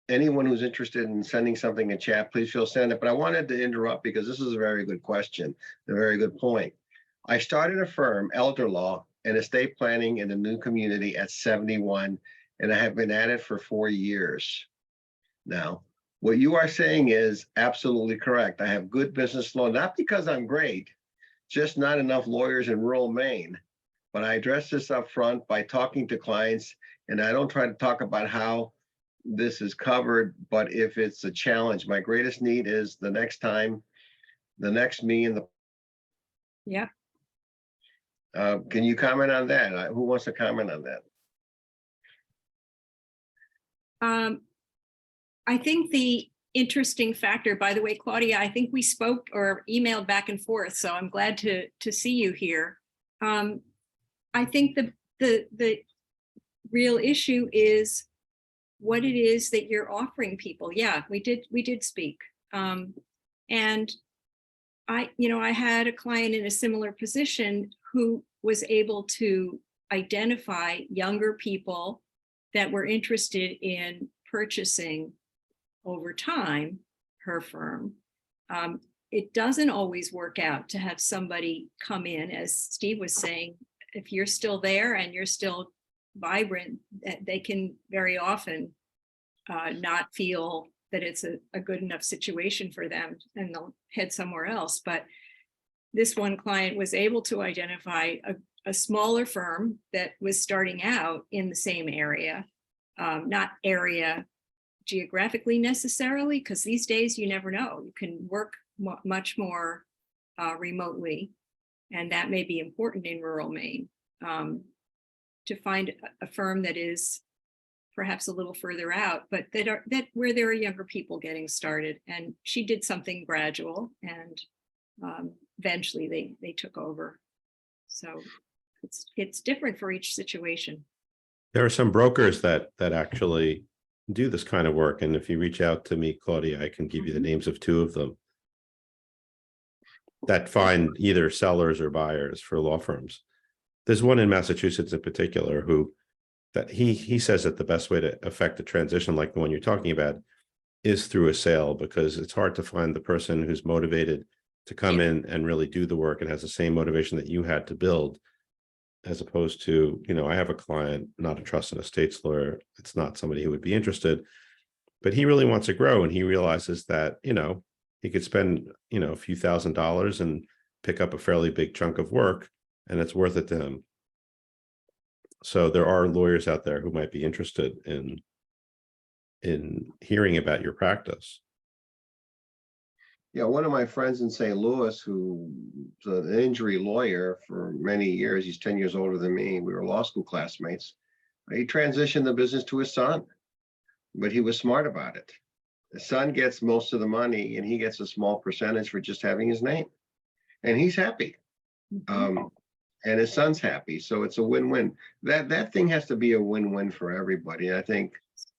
Speaker 1: anyone who's interested in sending something in chat, please feel send it. But I wanted to interrupt because this is a very good question, a very good point. I started a firm, elder law and estate planning in a new community at 71, and I have been at it for 4 years now. What you are saying is absolutely correct. I have good business law, not because I'm great, just not enough lawyers in rural Maine. But I address this up front by talking to clients, and I don't try to talk about how this is covered, but if it's a challenge, my greatest need is the next time, the next me and the.
Speaker 2: Yeah.
Speaker 1: Can you comment on that? Who wants to comment on that?
Speaker 2: I think the interesting factor, by the way, Claudia, I think we spoke or emailed back and forth, so I'm glad to see you here. I think the real issue is what it is that you're offering people. Yeah, we did speak. And I had a client in a similar position who was able to identify younger people that were interested in purchasing over time her firm. It doesn't always work out to have somebody come in, as Steve was saying, if you're still there and you're still vibrant, they can very often not feel that it's a good enough situation for them, and they'll head somewhere else. But this one client was able to identify a smaller firm that was starting out in the same area, not area geographically necessarily, because these days you never know. You can work much more remotely, and that may be important in rural Maine, to find a firm that is perhaps a little further out, but that where there are younger people getting started. And she did something gradual, and eventually they took over. So it's different for each situation.
Speaker 3: There are some brokers that actually do this kind of work, and if you reach out to me, Claudia, I can give you the names of 2 of them that find either sellers or buyers for law firms. There's one in Massachusetts in particular who that he says that the best way to affect a transition like the one you're talking about is through a sale, because it's hard to find the person who's motivated to come in and really do the work and has the same motivation that you had to build, as opposed to, I have a client, not a trust and estates lawyer. It's not somebody who would be interested, but he really wants to grow, and he realizes that, he could spend, a few $1,000s and pick up a fairly big chunk of work, and it's worth it to him. So there are lawyers out there who might be interested in hearing about your practice.
Speaker 1: Yeah, one of my friends in St. Louis, who's an injury lawyer for many years, he's 10 years older than me. We were law school classmates. He transitioned the business to his son, but he was smart about it. The son gets most of the money, and he gets a small percentage for just having his name, and he's happy. And his son's happy, so it's a win-win. That thing has to be a win-win for everybody. I think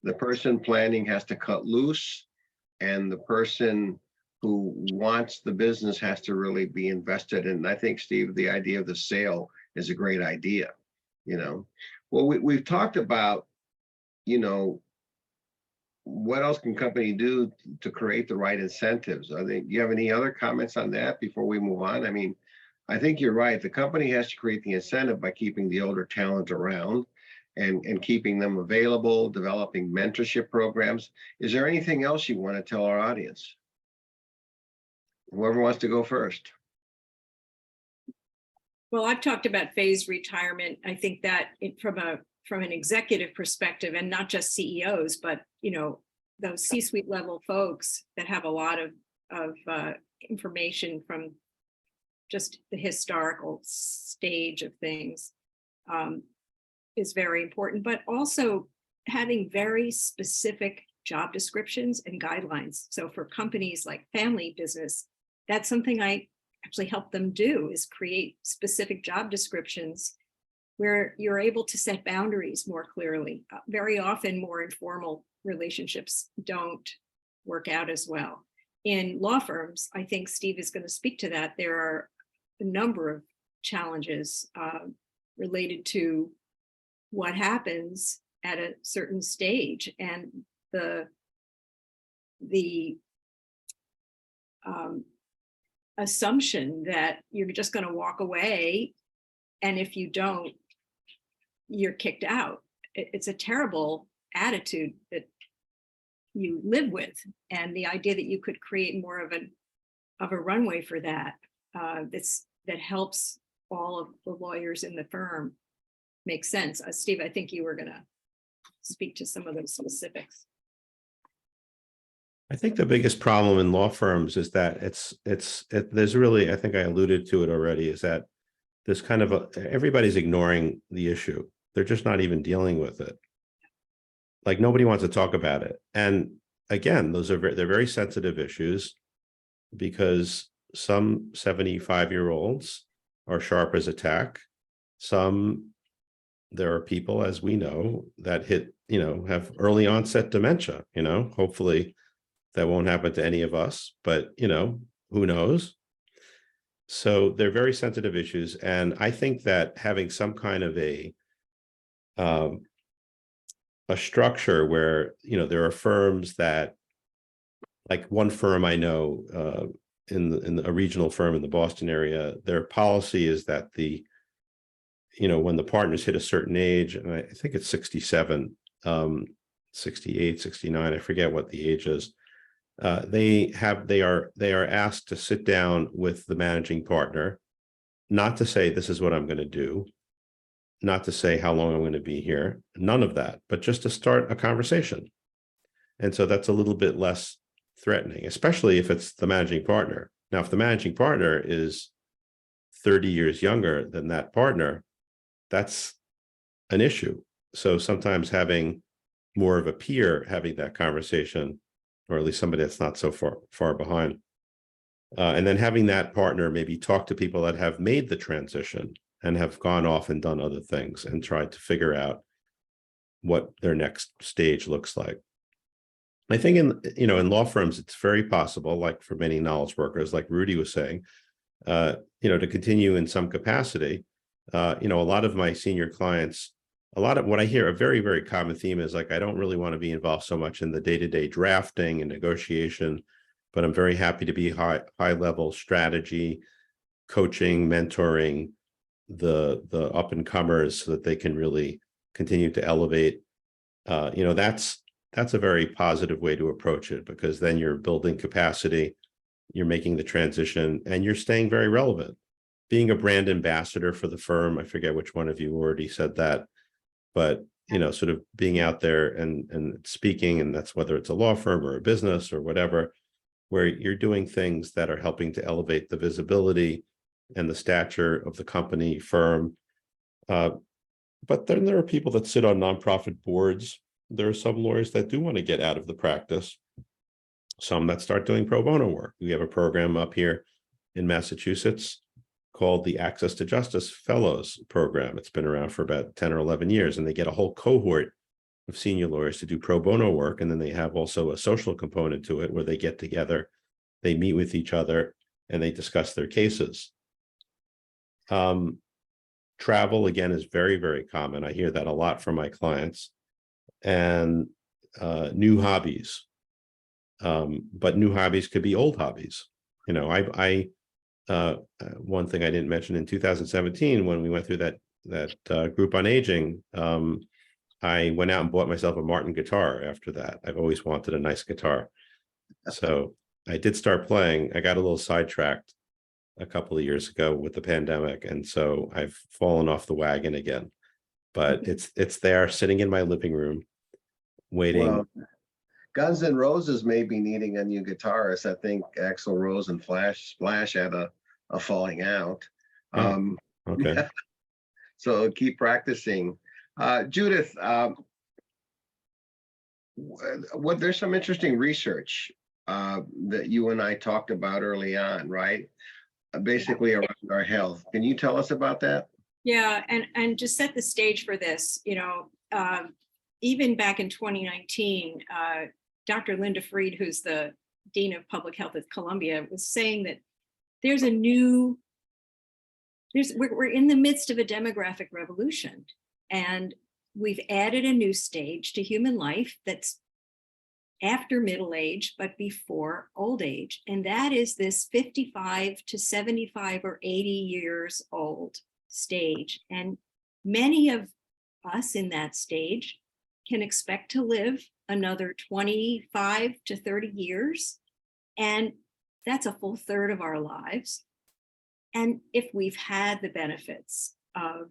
Speaker 1: the person planning has to cut loose, and the person who wants the business has to really be invested. And I think, Steve, the idea of the sale is a great idea. Well, we've talked about, what else can company do to create the right incentives? I think, do you have any other comments on that before we move on? I mean, I think you're right. The company has to create the incentive by keeping the older talent around and keeping them available, developing mentorship programs. Is there anything else you want to tell our audience? Whoever wants to go first.
Speaker 2: Well, I've talked about phased retirement. I think that from an executive perspective, and not just CEOs, but those C-suite level folks that have a lot of information from just the historical stage of things, is very important, but also having very specific job descriptions and guidelines. So for companies like family business, that's something I actually help them do, is create specific job descriptions where you're able to set boundaries more clearly. Very often more informal relationships don't work out as well. In law firms, I think Steve is going to speak to that. There are a number of challenges related to what happens at a certain stage, and the assumption that you're just going to walk away, and if you don't, you're kicked out. It's a terrible attitude that you live with, and the idea that you could create more of a runway for that that helps all of the lawyers in the firm makes sense. Steve, I think you were going to speak to some of those specifics.
Speaker 3: I think the biggest problem in law firms is that there's really, I think I alluded to it already, is that this kind of everybody's ignoring the issue. They're just not even dealing with it. Like nobody wants to talk about it. And again, they're very sensitive issues, because some 75-year-olds are sharp as a tack. There are people, as we know, that have early onset dementia, hopefully that won't happen to any of us, but who knows? So they're very sensitive issues. And I think that having some kind of a structure where, there are firms that, like one firm I know, in a regional firm in the Boston area, their policy is that when the partners hit a certain age, and I think it's 67, 68, 69, I forget what the age is, they are asked to sit down with the managing partner, not to say this is what I'm going to do, not to say how long I'm going to be here, none of that, but just to start a conversation. And so that's a little bit less threatening, especially if it's the managing partner. Now, if the managing partner is 30 years younger than that partner, that's an issue. So sometimes having more of a peer having that conversation, or at least somebody that's not so far behind, and then having that partner maybe talk to people that have made the transition and have gone off and done other things and tried to figure out what their next stage looks like. I think in law firms, it's very possible, like for many knowledge workers, like Rudy was saying, to continue in some capacity. A lot of my senior clients, a lot of what I hear, a very, very common theme is like, I don't really want to be involved so much in the day-to-day drafting and negotiation, but I'm very happy to be high-level strategy, coaching, mentoring the up-and-comers so that they can really continue to elevate. That's a very positive way to approach it, because then you're building capacity, you're making the transition, and you're staying very relevant. Being a brand ambassador for the firm, I forget which one of you already said that, but sort of being out there and speaking, and that's whether it's a law firm or a business or whatever, where you're doing things that are helping to elevate the visibility and the stature of the company, firm. But then there are people that sit on nonprofit boards. There are some lawyers that do want to get out of the practice, some that start doing pro bono work. We have a program up here in Massachusetts called the Access to Justice Fellows Program. It's been around for about 10 or 11 years, and they get a whole cohort of senior lawyers to do pro bono work. And then they have also a social component to it where they get together, they meet with each other, and they discuss their cases. Travel, again, is very, very common. I hear that a lot from my clients. And new hobbies. But new hobbies could be old hobbies. One thing I didn't mention, in 2017, when we went through that group on aging, I went out and bought myself a Martin guitar after that. I've always wanted a nice guitar. So I did start playing. I got a little sidetracked a couple of years ago with the pandemic. And so I've fallen off the wagon again. But it's there sitting in my living room waiting. Well,
Speaker 1: Guns N' Roses may be needing a new guitarist. I think Axl Rose and Splash had a falling out.
Speaker 3: Okay.
Speaker 1: So keep practicing. Judith, there's some interesting research that you and I talked about early on, right? Basically around our health. Can you tell us about that?
Speaker 2: Yeah, and to set the stage for this, even back in 2019, Dr. Linda Fried, who's the Dean of Public Health at Columbia, was saying that we're in the midst of a demographic revolution, and we've added a new stage to human life that's after middle age, but before old age. And that is this 55 to 75 or 80 years old stage. And many of us in that stage can expect to live another 25 to 30 years. And that's a full third of our lives. And if we've had the benefits of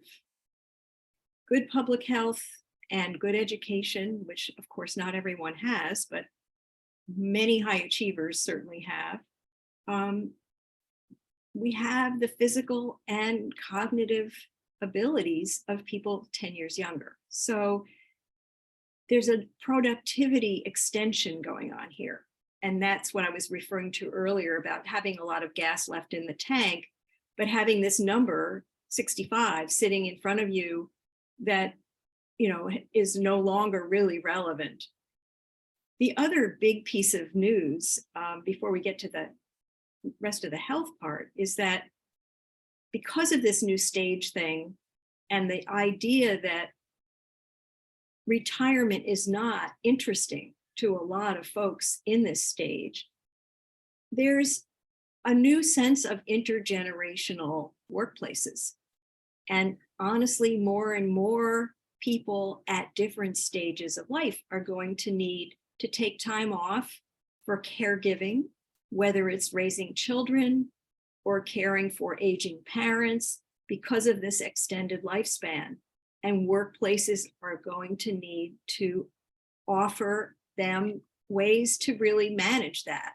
Speaker 2: good public health and good education, which of course not everyone has, but many high achievers certainly have, we have the physical and cognitive abilities of people 10 years younger. So there's a productivity extension going on here. And that's what I was referring to earlier about having a lot of gas left in the tank, but having this number 65 sitting in front of you that is no longer really relevant. The other big piece of news before we get to the rest of the health part is that because of this new stage thing and the idea that retirement is not interesting to a lot of folks in this stage, there's a new sense of intergenerational workplaces. And honestly, more and more people at different stages of life are going to need to take time off for caregiving, whether it's raising children or caring for aging parents because of this extended lifespan. And workplaces are going to need to offer them ways to really manage that.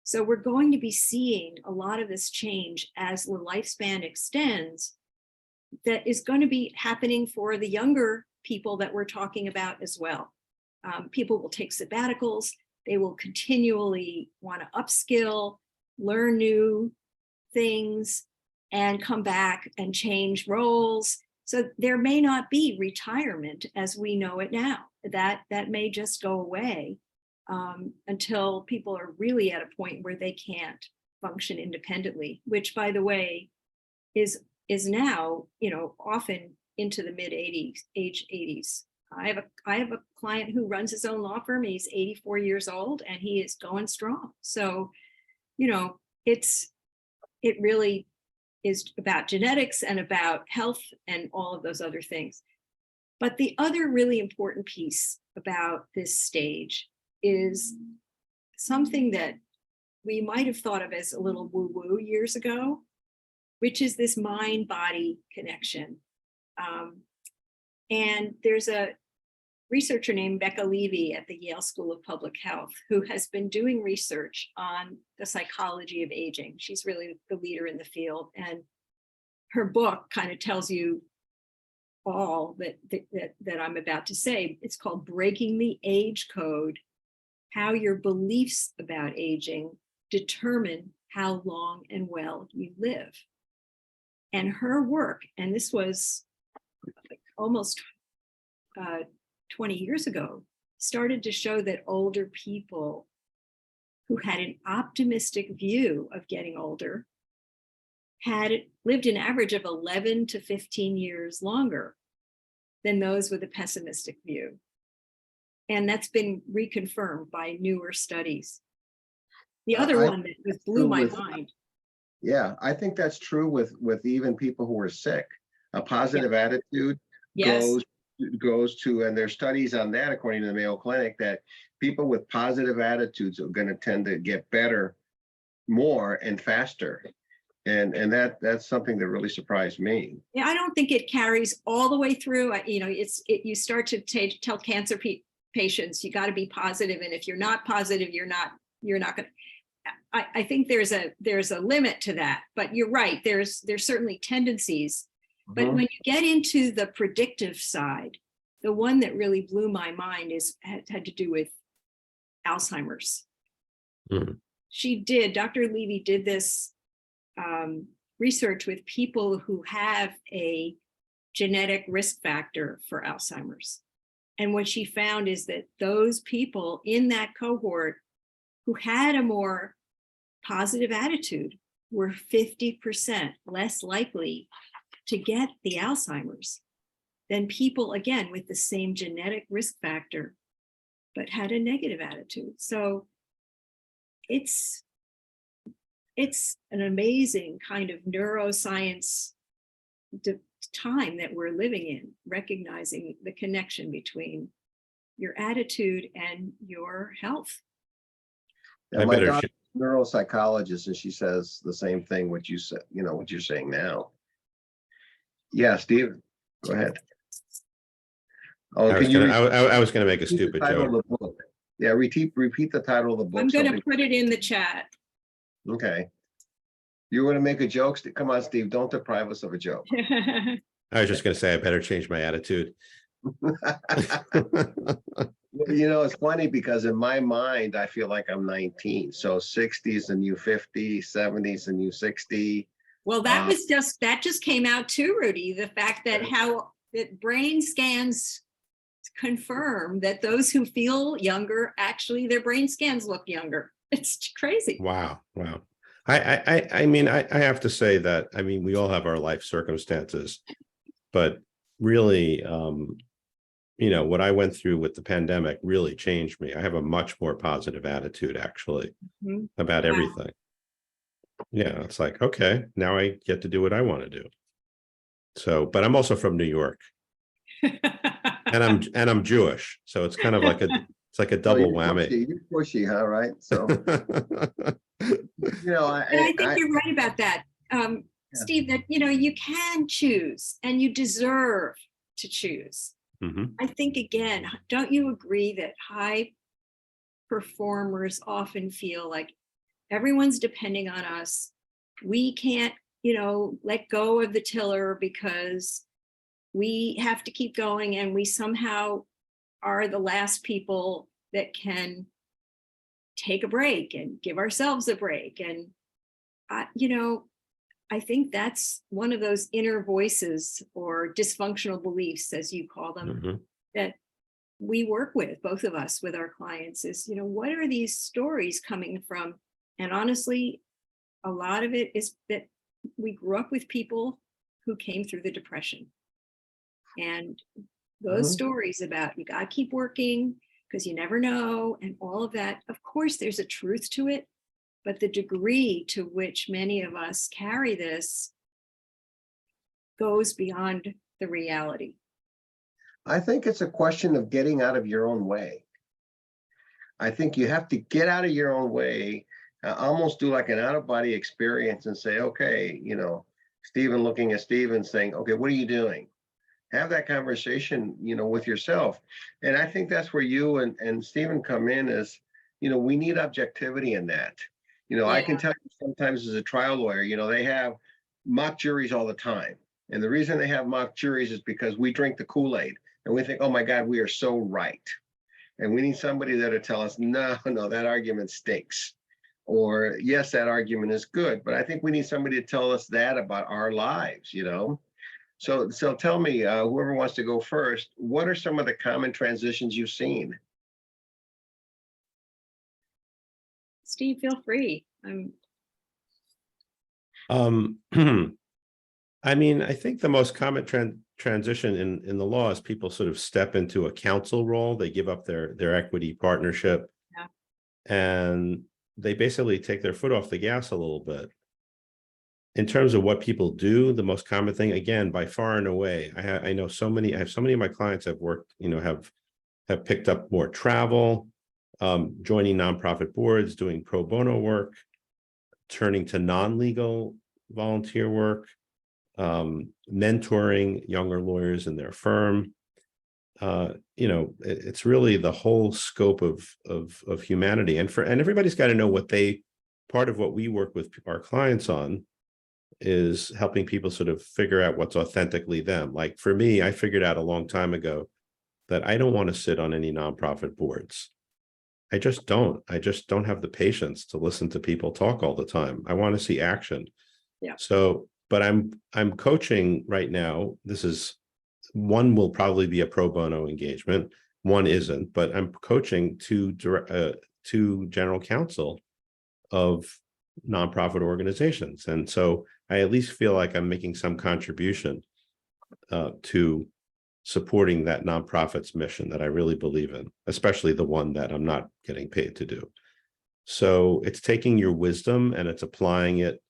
Speaker 2: So we're going to be seeing a lot of this change as the lifespan extends that is going to be happening for the younger people that we're talking about as well. People will take sabbaticals. They will continually want to upskill, learn new things, and come back and change roles. So there may not be retirement as we know it now. That may just go away until people are really at a point where they can't function independently, which, by the way, is now, often into the age 80s. I have a client who runs his own law firm. He's 84 years old and he is going strong. So, it really is about genetics and about health and all of those other things. But the other really important piece about this stage is something that we might have thought of as a little woo-woo years ago, which is this mind-body connection. And there's a researcher named Becca Levy at the Yale School of Public Health who has been doing research on the psychology of aging. She's really the leader in the field. And her book kind of tells you all that I'm about to say. It's called Breaking the Age Code: How Your Beliefs About Aging Determine How Long and Well You Live. And her work, and this was almost 20 years ago, started to show that older people who had an optimistic view of getting older had lived an average of 11 to 15 years longer than those with a pessimistic view. And that's been reconfirmed by newer studies. The other one that blew my mind.
Speaker 1: Yeah, I think that's true with even people who are sick. A positive attitude goes to, and there's studies on that, according to the Mayo Clinic, that people with positive attitudes are going to tend to get better more and faster. And that's something that really surprised me.
Speaker 2: Yeah, I don't think it carries all the way through. You start to tell cancer patients, you got to be positive, and if you're not positive, you're not going to. I think there's a limit to that, but you're right. There's certainly tendencies, but when you get into the predictive side, the one that really blew my mind had to do with Alzheimer's. Dr. Levy did this research with people who have a genetic risk factor for Alzheimer's. And what she found is that those people in that cohort who had a more positive attitude were 50% less likely to get the Alzheimer's than people, again, with the same genetic risk factor, but had a negative attitude. So it's an amazing kind of neuroscience time that we're living in, recognizing the connection between your attitude and your health.
Speaker 1: Yeah, my daughter's a neuropsychologist, and she says the same thing, what you said, what you're saying now. Yeah, Steve, go ahead. Oh,
Speaker 3: I was going to make a stupid joke.
Speaker 1: Yeah, repeat the title of the book.
Speaker 2: I'm going to put it in the chat.
Speaker 1: Okay. You want to make a joke? Come on, Steve, don't deprive us of a joke.
Speaker 3: I was just going to say I better change my attitude.
Speaker 1: It's funny because in my mind, I feel like I'm 19. So 60s the new 50, 70s the new 60.
Speaker 2: Well, that just came out too, Rudy. The fact that that brain scans confirm that those who feel younger, actually their brain scans look younger. It's crazy.
Speaker 3: Wow. I mean, I have to say that, we all have our life circumstances, but really, what I went through with the pandemic really changed me. I have a much more positive attitude, actually, about everything. Yeah, it's like, okay, now I get to do what I want to do. So, but I'm also from New York, and I'm Jewish, so it's kind of like a double whammy.
Speaker 1: You're pushy, huh? Right. So,
Speaker 2: I think you're right about that, Steve. That you can choose, and you deserve to choose. I think, again, don't you agree that high performers often feel like everyone's depending on us? We can't, let go of the tiller because we have to keep going, and we somehow are the last people that can take a break and give ourselves a break. And, I think that's one of those inner voices or dysfunctional beliefs, as you call them, that we work with, both of us, with our clients is, what are these stories coming from? And honestly, a lot of it is that we grew up with people who came through the Depression. And those stories about you got to keep working because you never know, and all of that, of course, there's a truth to it. But the degree to which many of us carry this goes beyond the reality.
Speaker 1: I think it's a question of getting out of your own way. I think you have to get out of your own way, almost do like an out-of-body experience and say, okay, Stephen looking at Stephen saying, okay, what are you doing? Have that conversation, with yourself. And I think that's where you and Stephen come in is, we need objectivity in that. I can tell you sometimes as a trial lawyer, they have mock juries all the time. And the reason they have mock juries is because we drink the Kool-Aid and we think, oh my God, we are so right. And we need somebody that'll tell us, no, that argument stinks. Or yes, that argument is good. But I think we need somebody to tell us that about our lives, So tell me, whoever wants to go first, what are some of the common transitions you've seen?
Speaker 2: Steve, feel free.
Speaker 3: I think the most common transition in the law is people sort of step into a counsel role. They give up their equity partnership, and they basically take their foot off the gas a little bit. In terms of what people do, the most common thing, again, by far and away, I have so many of my clients have worked, have picked up more travel, joining nonprofit boards, doing pro bono work, turning to non-legal volunteer work, mentoring younger lawyers in their firm. It's really the whole scope of humanity, and everybody's got to know part of what we work with our clients on is helping people sort of figure out what's authentically them. Like for me, I figured out a long time ago that I don't want to sit on any nonprofit boards. I just don't have the patience to listen to people talk all the time. I want to see action.
Speaker 2: Yeah.
Speaker 3: So, but I'm coaching right now. This is one will probably be a pro bono engagement, one isn't, but I'm coaching two general counsel of nonprofit organizations. And so I at least feel like I'm making some contribution to supporting that nonprofit's mission that I really believe in, especially the one that I'm not getting paid to do. So it's taking your wisdom and it's applying it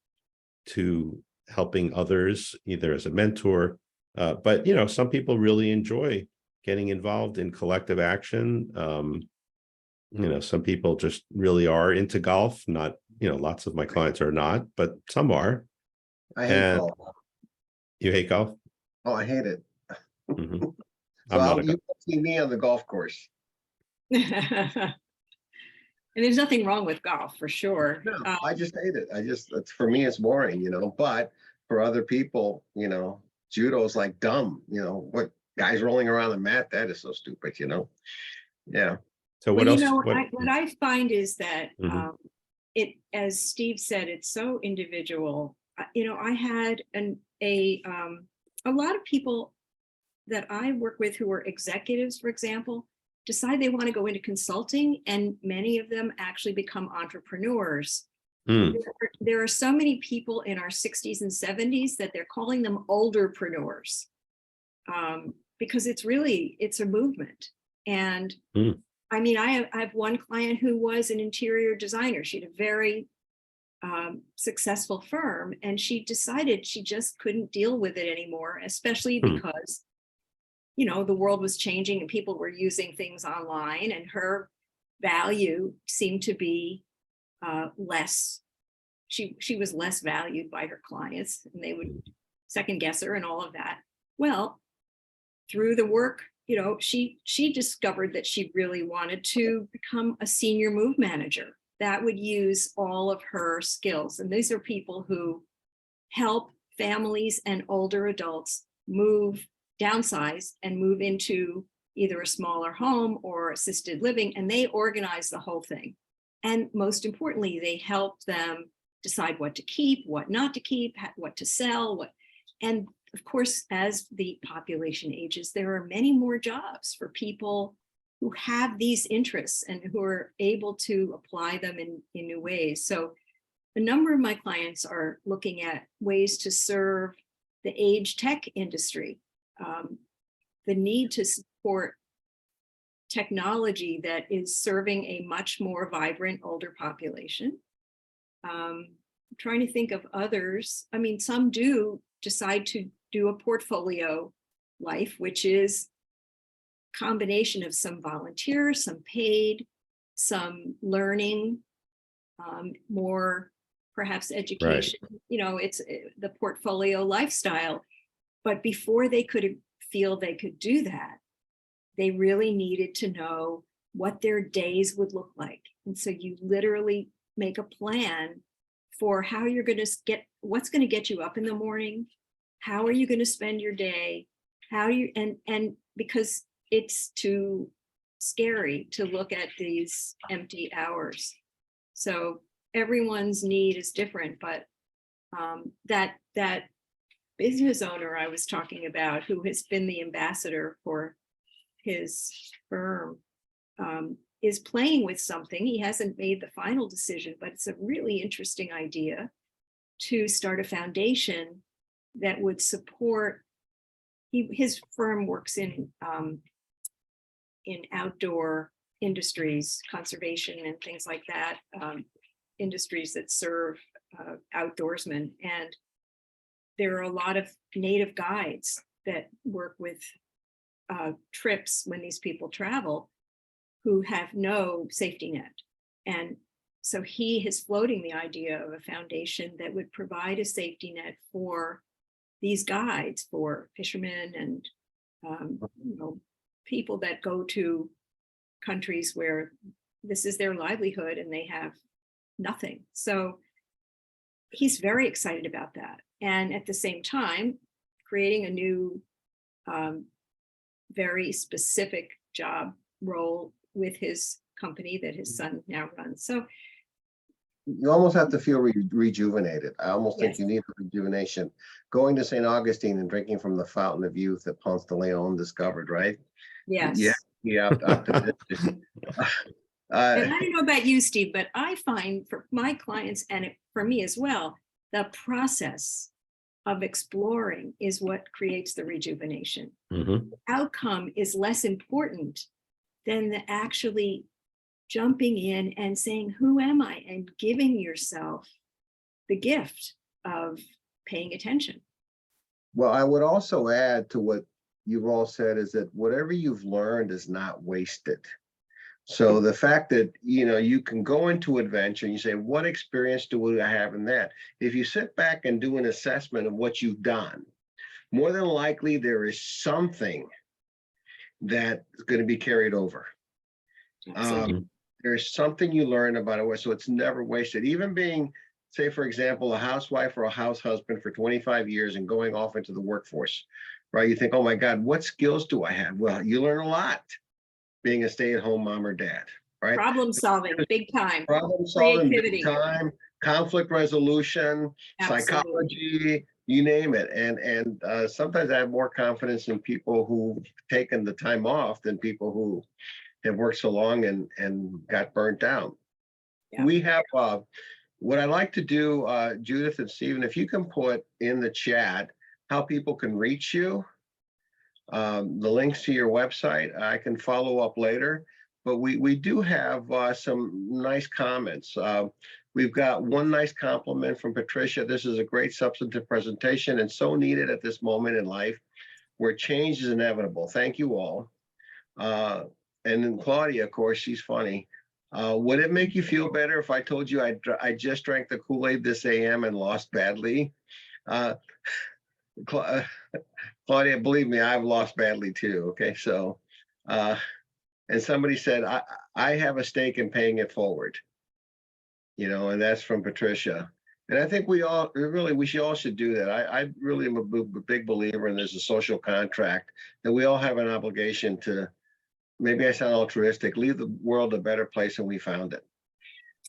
Speaker 3: to helping others, either as a mentor, but some people really enjoy getting involved in collective action. Some people just really are into golf. Not, lots of my clients are not, but some are.
Speaker 1: I hate golf.
Speaker 3: You hate golf?
Speaker 1: Oh, I hate it.
Speaker 3: Mm-hmm.
Speaker 1: So you won't see me on the golf course.
Speaker 2: And there's nothing wrong with golf, for sure.
Speaker 1: No, I just hate it. For me, it's boring, but for other people, judo is like dumb, what guys rolling around the mat, that is so stupid, Yeah.
Speaker 3: So what else?
Speaker 2: What I find is that
Speaker 3: Mhm.
Speaker 2: as Steve said, it's so individual. I had a lot of people that I work with who are executives, for example, decide they want to go into consulting, and many of them actually become entrepreneurs. There are so many people in our 60s and 70s that they're calling them olderpreneurs, because it's a movement. And I mean, I have one client who was an interior designer. She had a very successful firm, and she decided she just couldn't deal with it anymore, especially because the world was changing and people were using things online, and her value seemed to be less. She was less valued by her clients, and they would second guess her and all of that. Well, through the work, she discovered that she really wanted to become a senior move manager that would use all of her skills. And these are people who help families and older adults downsize and move into either a smaller home or assisted living, and they organize the whole thing. And most importantly, they help them decide what to keep, what not to keep, what to sell, and of course, as the population ages, there are many more jobs for people who have these interests and who are able to apply them in new ways. So a number of my clients are looking at ways to serve the age tech industry, the need to support technology that is serving a much more vibrant older population. I'm trying to think of others. I mean, some do decide to do a portfolio life, which is a combination of some volunteer, some paid, some learning, more perhaps education. Right. It's the portfolio lifestyle. But before they could feel they could do that, they really needed to know what their days would look like. And so you literally make a plan for how you're going to what's going to get you up in the morning. How are you going to spend your day? And because it's too scary to look at these empty hours. So everyone's need is different, but that business owner I was talking about, who has been the ambassador for his firm, is playing with something. He hasn't made the final decision, but it's a really interesting idea to start a foundation that would support. His firm works in outdoor industries, conservation and things like that, industries that serve outdoorsmen. And there are a lot of native guides that work with trips when these people travel who have no safety net. And so he is floating the idea of a foundation that would provide a safety net for these guides, for fishermen and people that go to countries where this is their livelihood and they have nothing. So he's very excited about that. And at the same time, creating a new, very specific job role with his company that his son now runs. So
Speaker 1: you almost have to feel rejuvenated. I almost think
Speaker 2: Yes.
Speaker 1: you need a rejuvenation. Going to St. Augustine and drinking from the fountain of youth that Ponce de Leon discovered, right? Yeah,
Speaker 2: Yes.
Speaker 1: yeah, optimistic.
Speaker 2: And I don't know about you, Steve, but I find for my clients and for me as well, the process of exploring is what creates the rejuvenation.
Speaker 3: Mhm.
Speaker 2: Outcome is less important than the actually jumping in and saying, who am I? And giving yourself the gift of paying attention.
Speaker 1: Well, I would also add to what you've all said is that whatever you've learned is not wasted. So the fact that, you can go into adventure and you say, what experience do I have in that? If you sit back and do an assessment of what you've done, more than likely there is something that's going to be carried over.
Speaker 2: Absolutely.
Speaker 1: There's something you learn about it, so it's never wasted. Even being, say, for example, a housewife or a house husband for 25 years and going off into the workforce, right? You think, oh my God, what skills do I have? Well, you learn a lot being a stay-at-home mom or dad, right?
Speaker 2: Problem solving, big time.
Speaker 1: Problem solving, big
Speaker 2: Creativity.
Speaker 1: time, conflict resolution,
Speaker 2: Absolutely.
Speaker 1: psychology, you name it. And sometimes I have more confidence in people who've taken the time off than people who have worked so long and got burnt out.
Speaker 2: Yeah.
Speaker 1: We have what I like to do, Judith and Stephen, if you can put in the chat how people can reach you, the links to your website, I can follow up later. But we do have some nice comments. We've got one nice compliment from Patricia. This is a great substantive presentation and so needed at this moment in life where change is inevitable. Thank you all. And then Claudia, of course, she's funny. Would it make you feel better if I told you I just drank the Kool-Aid this AM and lost badly? Claudia, believe me, I've lost badly too. Okay, so, and somebody said, I have a stake in paying it forward, and that's from Patricia. And I think we all should do that. I really am a big believer in there's a social contract that we all have an obligation to, maybe I sound altruistic, leave the world a better place than we found it.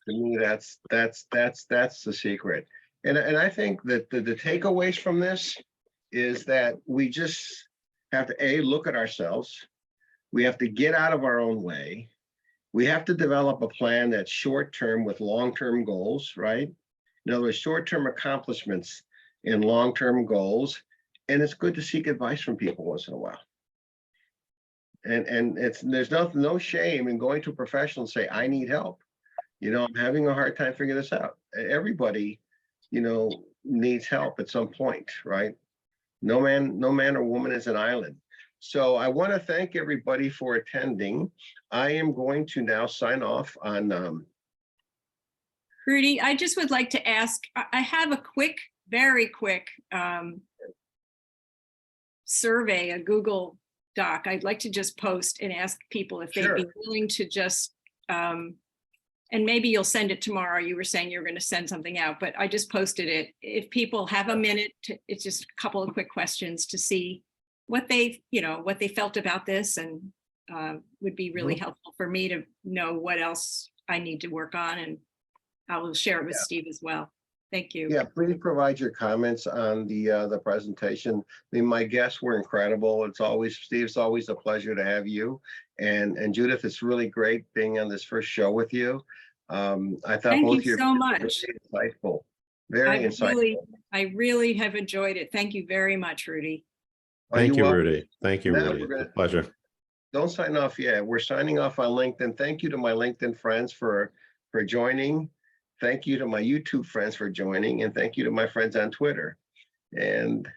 Speaker 1: To me, that's the secret. And I think that the takeaways from this is that we just have to look at ourselves. We have to get out of our own way. We have to develop a plan that's short-term with long-term goals, right? In other words, short-term accomplishments and long-term goals. And it's good to seek advice from people once in a while. And there's no shame in going to a professional and say, I need help. I'm having a hard time figuring this out. Everybody, needs help at some point, right? No man or woman is an island. So I want to thank everybody for attending. I am going to now sign off on.
Speaker 2: Rudy, I just would like to ask, I have a very quick survey, a Google Doc. I'd like to just post and ask people if they'd be willing to just, and maybe you'll send it tomorrow. You were saying you were going to send something out, but I just posted it. If people have a minute, it's just a couple of quick questions to see what they felt about this, and would be really helpful for me to know what else I need to work on, and I will share it with Steve as well. Thank you.
Speaker 1: Yeah, please provide your comments on the presentation. I mean, my guests were incredible. Steve, it's always a pleasure to have you. And Judith, it's really great being on this first show with you. I thought
Speaker 2: Thank
Speaker 1: both
Speaker 2: you
Speaker 1: of
Speaker 2: so much.
Speaker 1: Very insightful. Very insightful.
Speaker 2: I really have enjoyed it. Thank you very much, Rudy.
Speaker 3: Thank you, Rudy. Thank you, Rudy. It's a pleasure.
Speaker 1: Don't sign off yet. We're signing off on LinkedIn. Thank you to my LinkedIn friends for joining. Thank you to my YouTube friends for joining, and thank you to my friends on Twitter. And